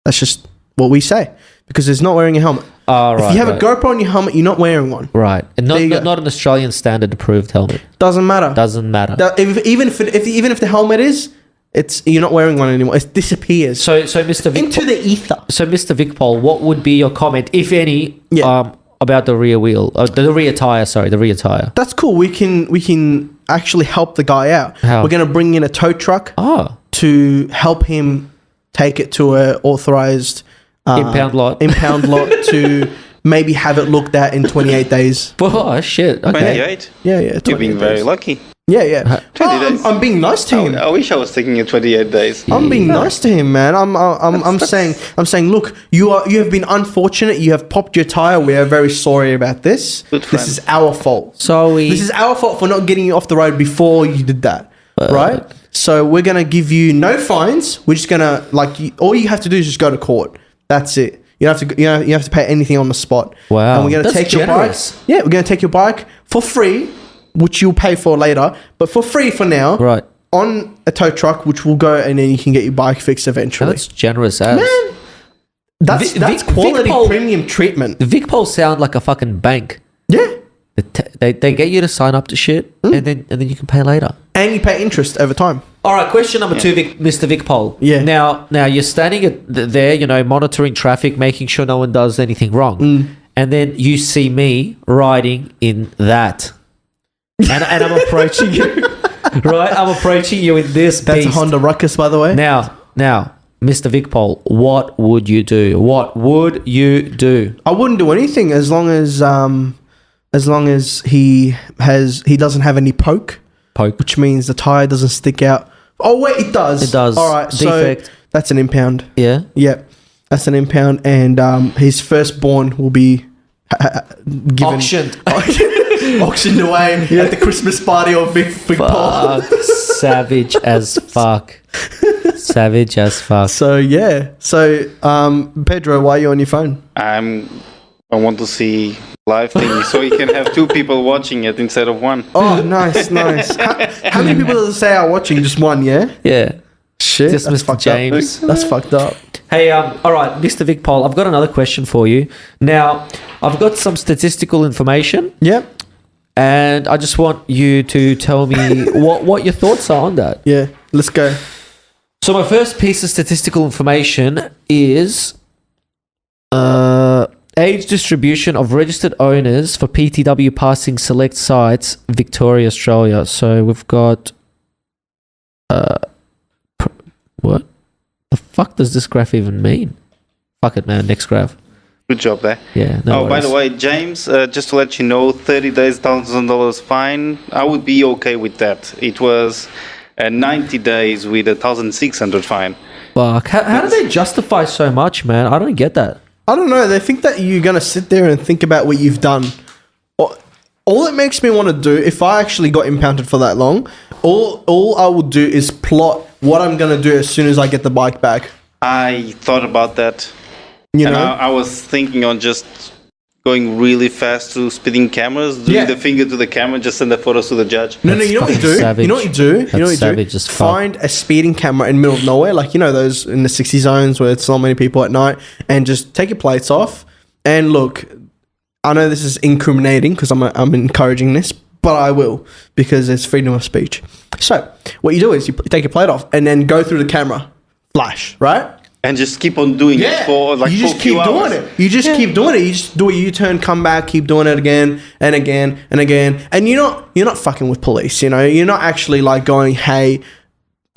That's just what we say because he's not wearing a helmet. Oh, right. If you have right. a GoPro on your helmet, you're not wearing one. Right. And There you go. not an Australian standard approved helmet. Doesn't matter. Doesn't matter. Even if the helmet is, you're not wearing one anymore. It disappears So Mr. Vic, into the ether. so Mr. Vicpol, what would be your comment, if any, Yeah. about the rear wheel, the rear tire? Sorry, the rear tire. That's cool. We can actually help the guy out. How? We're gonna bring in a tow truck Oh, to help him take it to a authorized impound lot. impound lot to maybe have it looked at in 28 days. Oh shit. Okay. 28. Yeah, You're 28 being very days. lucky. Yeah. 20 days. I'm being nice to him. I wish I was taking it 28 days. I'm being nice to him, man. I'm saying, look, you have been unfortunate. You have popped your tire. We are very sorry about this. Good friend. This is our fault. So This is our fault for not getting you off the road before you did that, right? So we're gonna give you no fines. We're just gonna all you have to do is just go to court. That's it. You don't have to. You have to pay anything on the spot. Wow. And we're gonna That's take generous. your bike. Yeah, we're gonna take your bike for free, which you'll pay for later, but for free for now. Right. On a tow truck, which will go, and then you can get your bike fixed eventually. That's generous as. Man, that's Vic quality Pol- premium treatment. The Vicpol sound like a fucking bank. Yeah, They get you to sign up to shit, and then you can pay later. and you pay interest over time. All right, question number 2, Mr. Vicpol. Yeah. Now you're standing there, monitoring traffic, making sure no one does anything wrong, and then you see me riding in that, and I'm approaching you. Right, I'm approaching you in this. That's beast. a Honda Ruckus, by the way. Now, Mr. Vicpol, what would you do? What would you do? I wouldn't do anything as long as he doesn't have any poke, which means the tire doesn't stick out. Oh wait, it does. It does. All right, Defect. so that's an impound. Yeah. Yeah, that's an impound, and his firstborn will be given Auctioned. auctioned away at the Christmas party of Big Paul. Fuck. Savage as fuck. Savage as fuck. So yeah, Pedro, why are you on your phone? I want to see live thing so you can have 2 people watching it instead of 1. Oh, nice. How many people does it say are watching? Just one, yeah? Yeah. Shit, Just that's Mr. fucked James. up. That's fucked up. Hey, all right, Mr. Vicpol, I've got another question for you. Now, I've got some statistical information, Yep. and I just want you to tell me what your thoughts are on that. Yeah. Let's go. So my first piece of statistical information is age distribution of registered owners for PTW passing select sites, Victoria, Australia. So we've got what the fuck does this graph even mean? Fuck it, man. Next graph. Good job there. Yeah. No By the worries. way, James, just to let you know, 30 days, $1,000 fine. I would be okay with that. It was 90 days with 1,600 fine. Fuck. How do they justify so much, man? I don't get that. I don't know. They think that you're gonna sit there and think about what you've done. All it makes me want to do, if I actually got impounded for that long, all I would do is plot what I'm gonna do as soon as I get the bike back. I thought about that. You And know. I was thinking on just going really fast to speeding cameras, doing Yeah. the finger to the camera, just send the photos to the judge. No, That's you know what you fucking do? savage. You know what you do? That's You know what you savage do? as fuck. Find a speeding camera in the middle of nowhere, like those in the 60 zones where it's not many people at night, and just take your plates off. And look, I know this is incriminating because I'm encouraging this, but I will because it's freedom of speech. So what you do is you take your plate off and then go through the camera, flash, right? And just keep on doing it for like you for just a few keep hours. doing it. You just keep doing it. You just do a U-turn, come back, keep doing it again and again and again. And you're not fucking with police. You're not actually like going, hey,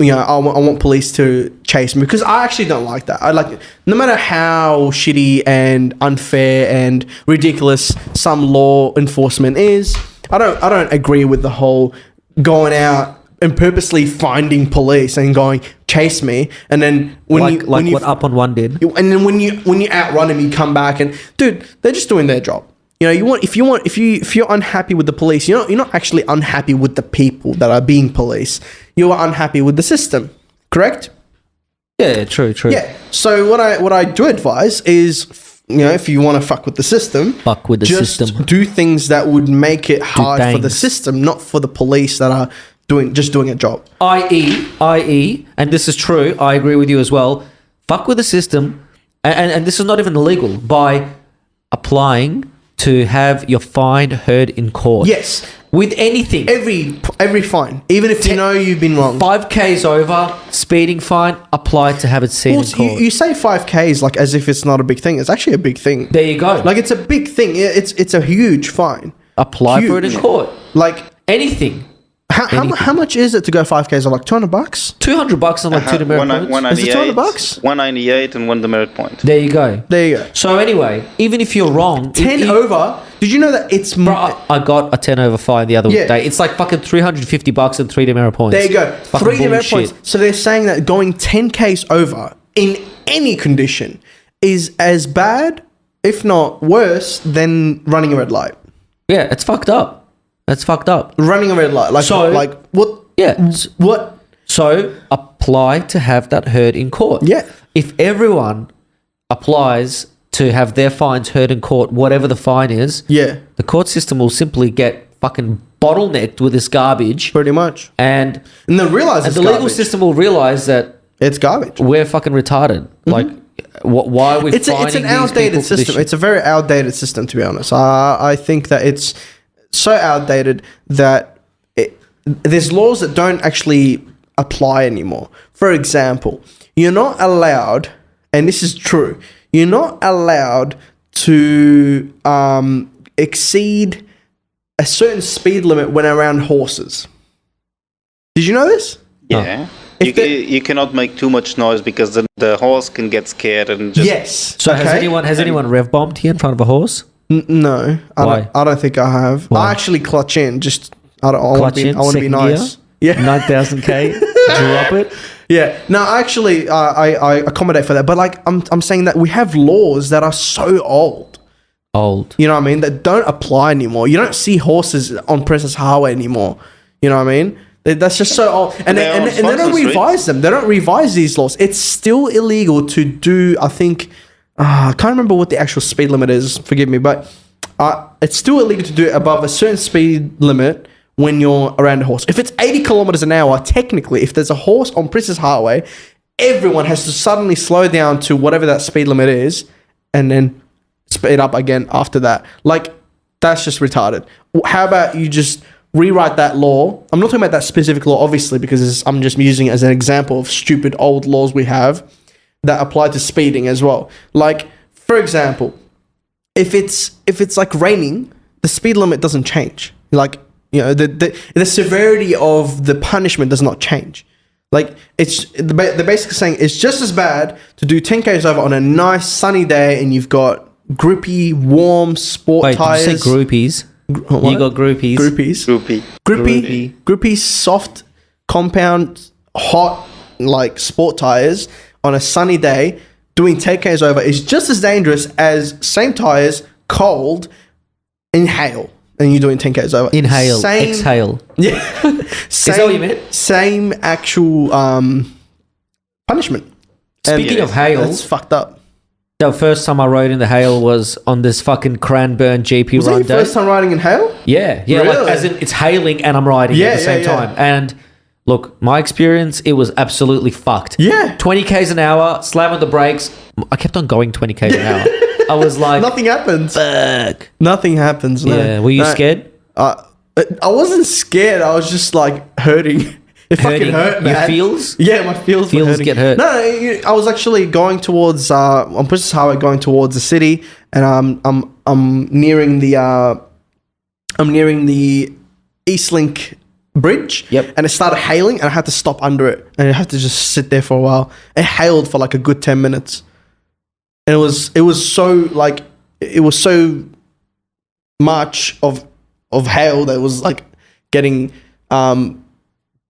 I want police to chase me, because I actually don't like that. I like, no matter how shitty and unfair and ridiculous some law enforcement is, I don't agree with the whole going out and purposely finding police and going chase me, and then when you what Up on One did. and then when you outrun them, you come back and dude, they're just doing their job. If you're unhappy with the police, you're not actually unhappy with the people that are being police. You are unhappy with the system, correct? Yeah, true. Yeah. So what I do advise is if you want to fuck with the system, Fuck with the just system. do things that would make it hard for the things. system, not for the police that are doing a job. I.e., and this is true, I agree with you as well, fuck with the system, and this is not even illegal, by applying to have your fine heard in court. Yes, With anything. every fine, even if you know you've been wrong. 5Ks over, speeding fine, apply to have it seen Well, in court. you say 5Ks like as if it's not a big thing. It's actually a big thing. There you go. Like it's a big thing. It's a huge fine. apply for it in huge. court. Like Anything. how much is it to go 5Ks? Like $200? $200 on like two demerit points. Is it $200? 198 and 1 demerit point. There you go. There you go. So anyway, even if you're wrong, 10 over. Did you know that it's Bro, I got a 10 over fine the other Yeah. day. It's like fucking $350 and 3 demerit points. There you go. Fucking 3 demerit bullshit. points. So they're saying that going 10Ks over in any condition is as bad, if not worse, than running a red light. Yeah, it's fucked up. That's fucked up. Running a red light. Like what? Yeah. What? So apply to have that heard in court. Yeah. If everyone applies to have their fines heard in court, whatever the fine is, Yeah. the court system will simply get fucking bottlenecked with this garbage, Pretty much. and And they realize it's the legal garbage. system will realize that It's garbage. we're fucking retarded. Like, why are we It's finding an outdated system. It's a very outdated system, to be honest. I think that it's so outdated that there's laws that don't actually apply anymore. For example, you're not allowed, and this is true, you're not allowed to exceed a certain speed limit when around horses. Did you know this? Yeah. If You cannot make too much noise because the horse can get scared and just... Yes. So has Okay. anyone rev bombed here in front of a horse? No, Why? I don't think I have. Why? I actually clutch in. Just I want Clutch to be, in, I want to be second nice. gear? Yeah, 9,000k, drop it. yeah. No, actually, I accommodate for that. But like, I'm saying that we have laws that are so old. Old. You know what I mean? That don't apply anymore. You don't see horses on Princess Highway anymore. You know what I mean? That's just so old. And They're on they don't Swanson revise them. They don't revise these laws. It's still illegal to do. I think I can't remember what the actual speed limit is. Forgive me, but it's still illegal to do it above a certain speed limit when you're around a horse. If it's 80 kilometers an hour, technically, if there's a horse on Princess Highway, everyone has to suddenly slow down to whatever that speed limit is, and then speed up again after that. Like, that's just retarded. How about you just rewrite that law? I'm not talking about that specific law, obviously, because I'm just using it as an example of stupid old laws we have that apply to speeding as well. Like, for example, if it's like raining, the speed limit doesn't change. Like, the severity of the punishment does not change. Like, it's the basic saying it's just as bad to do 10 k's over on a nice sunny day and you've got grippy, warm sport Wait, tires. did you say groupies? What? You got groupies. Groupies. Groupie. Grippy, soft, compound, hot, like sport tires on a sunny day. Doing 10 k's over is just as dangerous as same tires, cold, in hail, and you're doing 10 k's over. Inhale, Same- exhale. Yeah. Same, that what you meant? Same actual punishment. Speaking of hail, That's fucked up. the first time I rode in the hail was on this fucking Cranbourne GP Was that run your day. first time riding in hail? Yeah, Really? like as in it's hailing and I'm riding Yeah, at the same yeah, yeah. time. And look, my experience, it was absolutely fucked. Yeah. 20 k's an hour, slamming the brakes. I kept on going 20 k's an hour. I was like, Nothing happens. fuck. Nothing happens. No. Yeah, were you No. scared? I wasn't scared. I was just like hurting. It fucking hurt, man. Your feels? Yeah, my feels were Feels hurting. get hurt. No, I was actually going towards on Princess Highway, going towards the city, and I'm nearing the Eastlink bridge. Yep. And it started hailing, and I had to stop under it, and I had to just sit there for a while. It hailed for like a good 10 minutes, and it was so much of hail that was like getting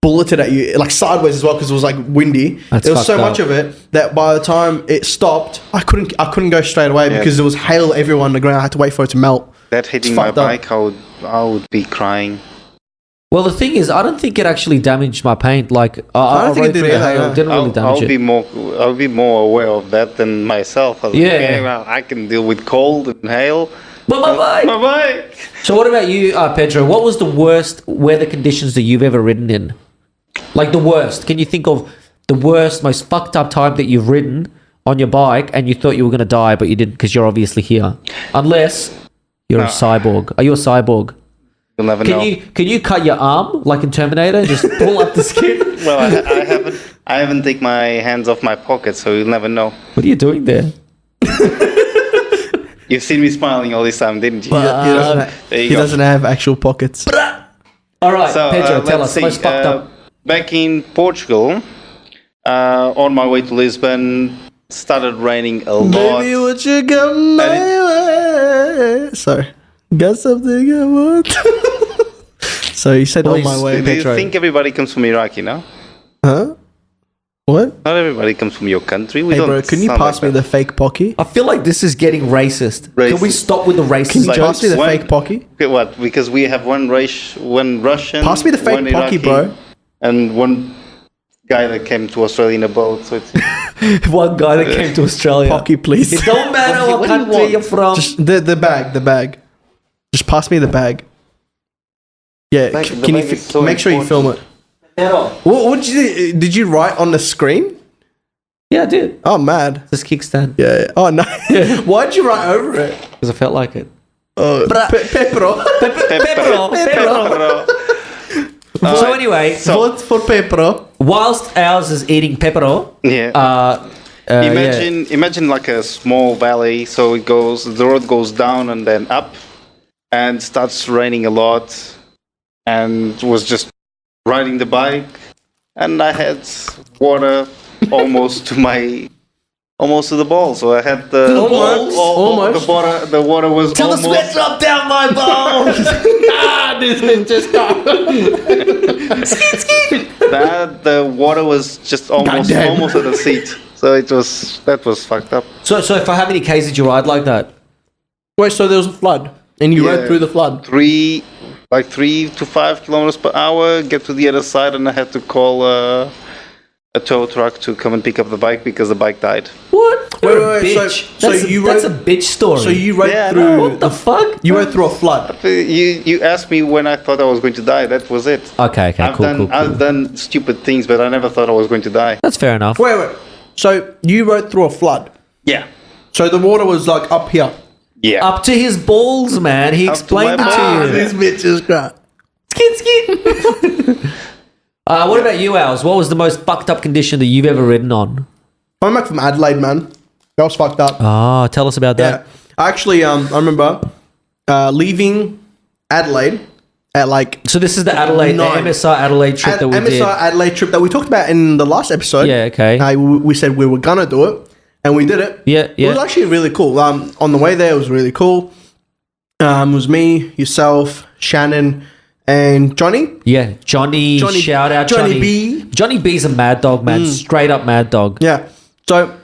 bulleted at you like sideways as well because it was like windy. That's there was so fucked much up. of it that by the time it stopped, I couldn't go straight away Yeah. because there was hail everywhere on the ground. I had to wait for it to melt. That hitting It's my fucked up. bike, I would be crying. Well, the thing is, I don't think it actually damaged my paint. Like, I don't think it rode did through the either, hail. no. It didn't really damage I'll it. be more aware of that than myself. I was like, Yeah. okay, well, I can deal with cold and hail. But my bike. My bike. So what about you, Pedro? What was the worst weather conditions that you've ever ridden in? Like the worst. Can you think of the worst, most fucked up time that you've ridden on your bike and you thought you were going to die, but you didn't because you're obviously here? Unless you're a cyborg. Are you a cyborg? You'll never know. Can you cut your arm like in Terminator and just pull up the skin? Well, I haven't taken my hands off my pocket, so you'll never know. What are you doing there? You've seen me smiling all this time, didn't you? There you He go. doesn't have actual pockets. All right, So, Pedro, tell let's us. The most see, fucked up. Back in Portugal, on my way to Lisbon, started raining a lot. Baby, would you come my way? Sorry. Got something I want. So you said on my way, Do you Pedro. think everybody comes from Iraq, you know? Huh? What? Not everybody comes from your country. We Hey, don't bro, can you sound pass like me that. the fake pocky? I feel like this is getting racist. Can we Racist. stop with the racist Can you Like, pass me the one- fake pocky? Okay, what? Because we have one Russian. Pass me the fake one pocky, Iraqi, bro. And one guy that came to Australia in a boat. So it's One guy that came to Australia. Pocky, please. It don't matter what What do you country want? you're from. Just the bag. Just pass me the bag. Yeah, Bag- can the you bag is so make sure you film it? What did you write on the screen? Yeah, I did. Oh, mad. This kickstand. Yeah. Oh no. Why'd you write over it? Because I felt like it. Oh, Pepro. Pepero. So anyway, Vote for Pepro. whilst ours is eating pepero, yeah. yeah. Imagine like a small valley. So the road goes down and then up, and starts raining a lot, and was just riding the bike, and I had water almost to the ball. So I had the Almost. the water was Till the almost. sweat dropped down my balls. This is just The water was just almost at the seat. So that was fucked up. So for how many Ks did you ride like that? Wait, so there was a flood, and you Yeah. rode through the flood. 3 to 5 kilometers per hour, get to the other side, and I had to call a tow truck to come and pick up the bike because the bike died. What? You're a wait, so- bitch. so that's, you that's a rode- bitch story. So you rode Yeah, I through. know. what the fuck? You rode through a flood. You asked me when I thought I was going to die. That was it. Okay, cool. I've done stupid things, but I never thought I was going to die. That's fair enough. Wait. So you rode through a flood. Yeah. So the water was like up here. Yeah. Up to his balls, man. He Up to explained it my to balls. you. This bitch is crap. Skid. What about you, Als? What was the most fucked up condition that you've ever ridden on? I'm back from Adelaide, man. That was fucked up. Ah, tell us about that. Yeah. Actually, I remember leaving Adelaide at like So this is the Adelaide, the 9. MSR Adelaide trip that we MSR did. Adelaide trip that we talked about in the last episode. Yeah, okay. We said we were gonna do it, and we did it. Yeah, It was actually really cool. On the way there, it was really cool. It was me, yourself, Shannon, and Johnny. Yeah, Johnny, shout out Johnny Johnny. B. Johnny B's a mad dog, man. Straight up mad dog. Yeah. So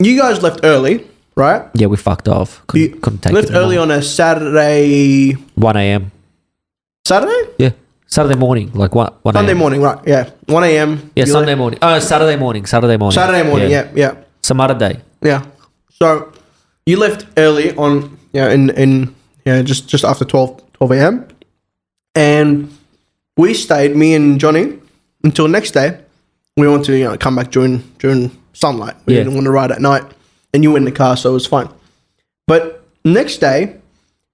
you guys left early, right? Yeah, we fucked off. You Couldn't take left it anymore. early on a Saturday. 1 a.m. Saturday? Yeah, Saturday morning, like 1 a.m. Sunday morning, right? Yeah, 1 a.m. Yeah, You Sunday left- morning. Saturday morning. Saturday morning. Yeah. Saturday. Yeah. So you left early on, in just after 12 a.m. And we stayed, me and Johnny, until next day. We wanted to come back during sunlight. We Yeah. didn't want to ride at night. And you were in the car, so it was fine. But next day,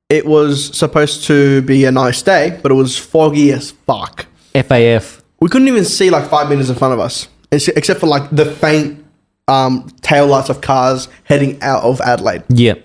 it was supposed to be a nice day, but it was foggy as fuck. FAF. We couldn't even see like 5 meters in front of us, except for like the faint tail lights of cars heading out of Adelaide. Yeah.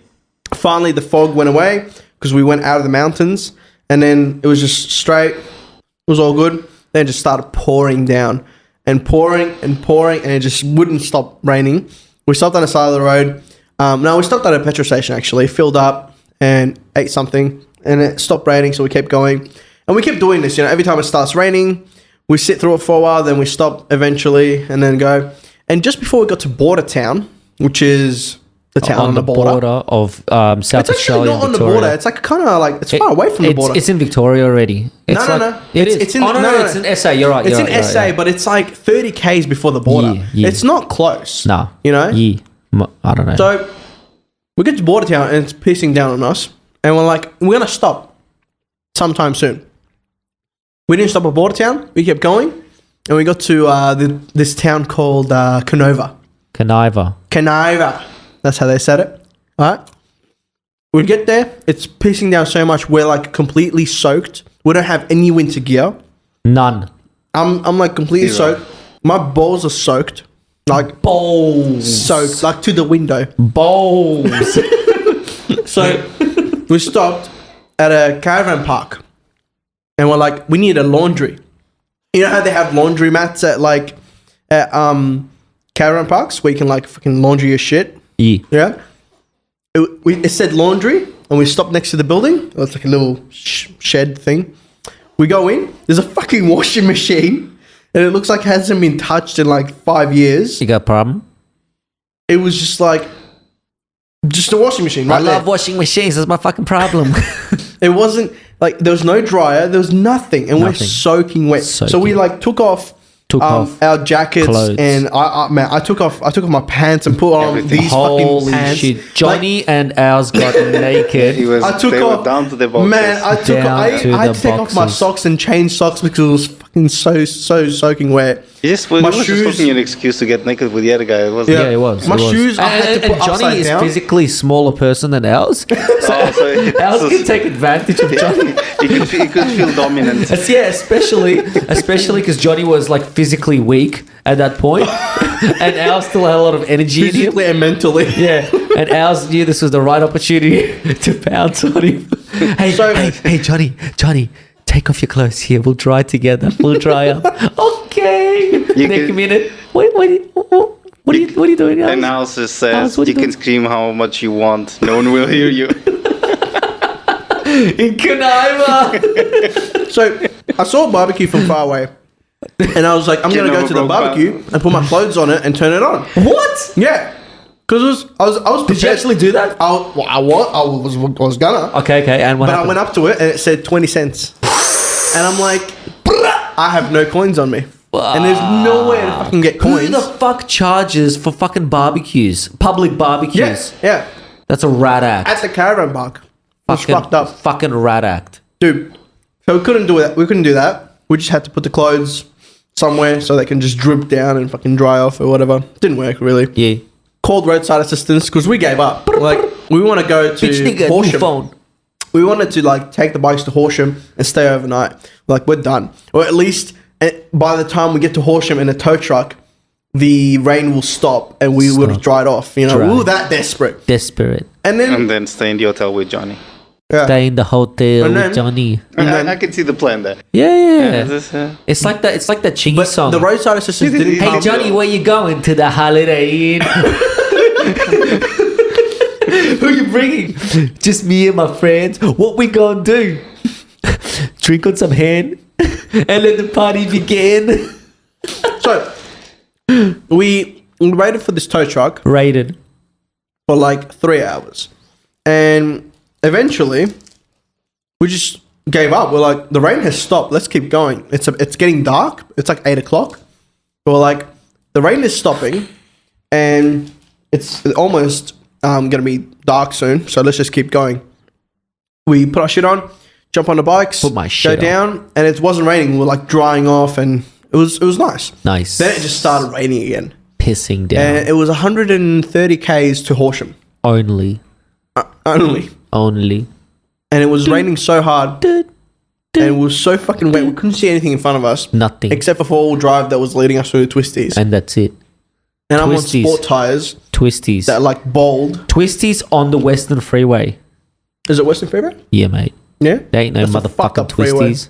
Finally, the fog went away because we went out of the mountains, and then it was just straight. It was all good. Then it just started pouring down and pouring, and it just wouldn't stop raining. We stopped on the side of the road. No, we stopped at a petrol station actually, filled up and ate something, and it stopped raining, so we kept going. And we kept doing this, every time it starts raining, we sit through it for a while, then we stop eventually, and then go. And just before we got to Border Town, which is the town on the border of South It's actually Australia not and on the Victoria. border. It's like kind of like it's far away from the border. It's in Victoria already. It's No. It is. It's in, oh, no, it's in SA. You're right. It's you're in right, SA, yeah. but it's like 30 k's before the border. Yeah. It's not close. No. You know? Yeah. I don't know. So we get to border town and it's pissing down on us, and we're like, we're gonna stop sometime soon. We didn't stop at border town. We kept going, and we got to this town called Canova. Conniver. That's how they said it. All right. We get there. It's pissing down so much. We're like completely soaked. We don't have any winter gear. None. I'm like completely Zero. soaked. My balls are soaked. Like Bowls. soaked, like to the window. Bowls. So we stopped at a caravan park, and we're like, we need a laundry. You know how they have laundry mats at like at caravan parks where you can like fucking laundry your shit. Yeah. Yeah. It said laundry, and we stopped next to the building. It's like a little shed thing. We go in. There's a fucking washing machine, and it looks like it hasn't been touched in like 5 years. You got a problem? It was just like just a washing machine. Right I love there. washing machines. That's my fucking problem. It wasn't like there was no dryer. There was nothing, and we're Nothing. soaking wet. So Soaking we like took off our jackets, clothes. and I took off my pants and put on Everything. these Holy fucking pants. shit. Johnny and ours got naked. He was, I took they off were down to the boxes. Man, I had to take off my boxes. socks and change socks because it was fucking so soaking wet. He just My was just shoes- looking an excuse to get naked with the other guy. It wasn't Yeah, it was. My it was. shoes, I had to put Johnny upside is down. physically smaller person than ours. So ours can take advantage of Johnny. he could feel dominant. Yeah, especially because Johnny was like physically weak at that point, and ours still had a lot of energy in him. Physically and mentally. Yeah, and ours knew this was the right opportunity to pounce on him. Hey, So- hey, Johnny, take off your clothes here. We'll dry together. We'll dry up. Okay. Next can- minute. What are you doing? And Ours? now just says Alice, what you do you can scream how much you want. No one will hear you. In Conniver. So I saw a barbecue from far away, and I was like, I'm Get gonna go over to the broke barbecue and put my clothes on it and turn it on. What? Yeah, because I was prepared. Did you actually do that? I was gonna. Okay. And what But I happened? went up to it and it said 20 cents. And I'm like, I have no coins on me. And there's no way to fucking get Who coins. the fuck charges for fucking barbecues? Public barbecues. Yes, yeah. That's a rat act. At the caravan park. It's fucked up. Fucking rat act. Dude. So we couldn't do that. We couldn't do that. We just had to put the clothes somewhere so they can just drip down and fucking dry off or whatever. Didn't work really. Yeah. Called roadside assistance because we gave up. Like, we want to go to Bitch nigga, new Horsham. phone. We wanted to like take the bikes to Horsham and stay overnight. Like, we're done. Or at least by the time we get to Horsham in a tow truck, the rain will stop and we would have dried off. You know, Dry. we were that desperate. Desperate. And then, And then stay in the hotel with Johnny. yeah. Stay in the hotel And with then- Johnny. I can see the plan there. Yeah. This, It's like that. It's like that Chingy but song. the roadside assistance didn't Hey come. Johnny, where you going? To the Holiday Inn. Who you bringing? Just me and my friends. What we gonna do? Drink on some hand and let the party begin. So, we waited for this tow truck Rated. for like 3 hours. And eventually, we just gave up. We're like, the rain has stopped. Let's keep going. It's getting dark. It's like 8 o'clock. We're like, the rain is stopping, and it's almost going to be dark soon. So let's just keep going. We put our shit on, jump on the bikes, Put my shit go on. down, and it wasn't raining. We were like drying off, and it was nice. Nice. Then it just started raining again. Pissing down. And it was 130 k's to Horsham Only. only. And it was raining so hard, and it was so fucking wet. We couldn't see anything in front of us, Nothing. except for four-wheel drive that was leading us through the twisties. And that's it. And I'm on Twisties. sport tires Twisties. that are like bold. Twisties on the Western Freeway. Is it Western Freeway? Yeah, mate. Yeah. There ain't no That's a fucked motherfucking up freeway. Twisties.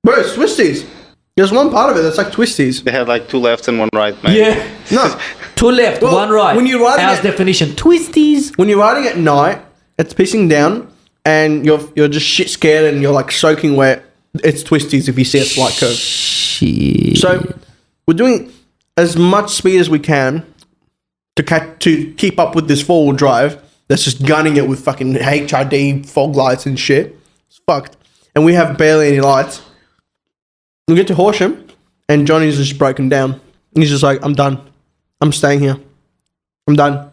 Bro, it's twisties. There's one part of it that's like twisties. They had like 2 lefts and 1 right, man. Yeah. No. Two left, Well, one right. when you're riding Ours it- definition. Twisties. When you're riding at night, it's pissing down, and you're just shit scared, and you're like soaking wet. It's twisties if you see a slight curve. Shit. So we're doing as much speed as we can to keep up with this 4-wheel drive that's just gunning it with fucking HID fog lights and shit. It's fucked. And we have barely any lights. We get to Horsham, and Johnny's just broken down. He's just like, I'm done. I'm staying here. I'm done.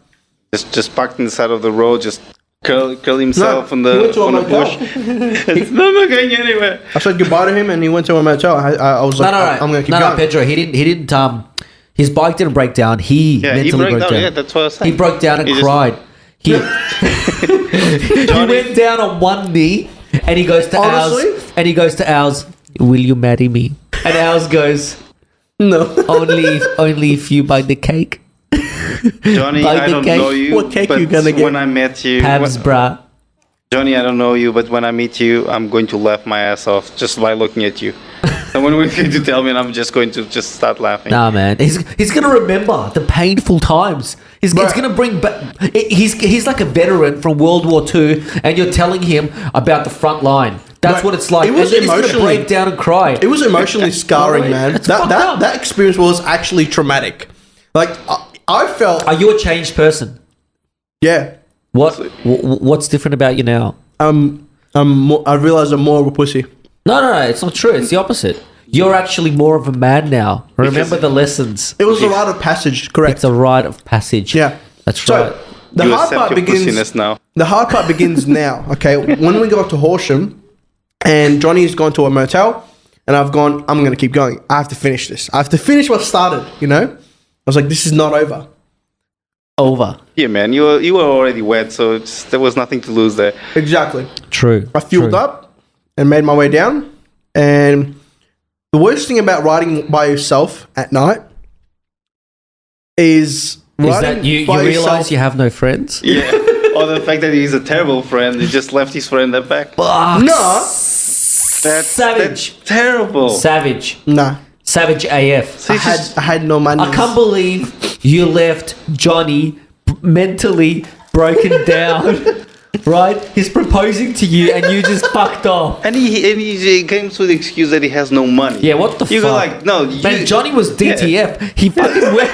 Just parked in the side of the road, just curl himself on he went to a the motel. bush. It's not going anywhere. I said goodbye to him, and he went to a motel. I was like, I'm going to keep going. No, Pedro, he didn't. His bike didn't break down. He mentally broke down. Yeah, that's what I was saying. He broke down and cried. He went down on one knee, and he goes to Al's. Will you marry me? And Al's goes, No. only if you buy the cake. Johnny, Buy I the don't cake. know you. What cake but you gonna get? When I met you, Pabs, brah. Johnny, I don't know you, but when I meet you, I'm going to laugh my ass off just by looking at you. Someone was going to tell me, and I'm just going to just start laughing. Nah, man. He's gonna remember the painful times. He's gonna bring back. He's like a veteran from World War II, and you're telling him about the front line. That's Right. what it's like. It was and then he's gonna emotionally- break down and cry. It was emotionally scarring, man. It's fucked up. That experience was actually traumatic. Like, I felt... Are you a changed person? Yeah. What's different about you now? I realize I'm more of a pussy. No, it's not true. It's the opposite. You're actually more of a man now. Remember the lessons. It was a rite of passage, correct? It's a rite of passage. Yeah. That's So, right. the You hard accept part your begins... pussiness now. The hard part begins now, okay? When we got to Horsham, and Johnny's gone to a motel, and I've gone, I'm going to keep going. I have to finish this. I have to finish what started, you know? I was like, this is not over. Over. Yeah, man, you were already wet, so there was nothing to lose there. Exactly. True. I fueled up and made my way down. And the worst thing about riding by yourself at night is riding that you by realize yourself. you have no friends? Yeah. Or the fact that he's a terrible friend. He just left his friend at back. Fuck. No. That's Savage. terrible. Savage. Nah. Savage AF. So he's just- I had no money. I can't believe you left Johnny mentally broken down. Right? He's proposing to you and you just fucked off. and he came to the excuse that he has no money. Yeah, what the You fuck? go like, no, Man, Johnny was DTF. He fucking went.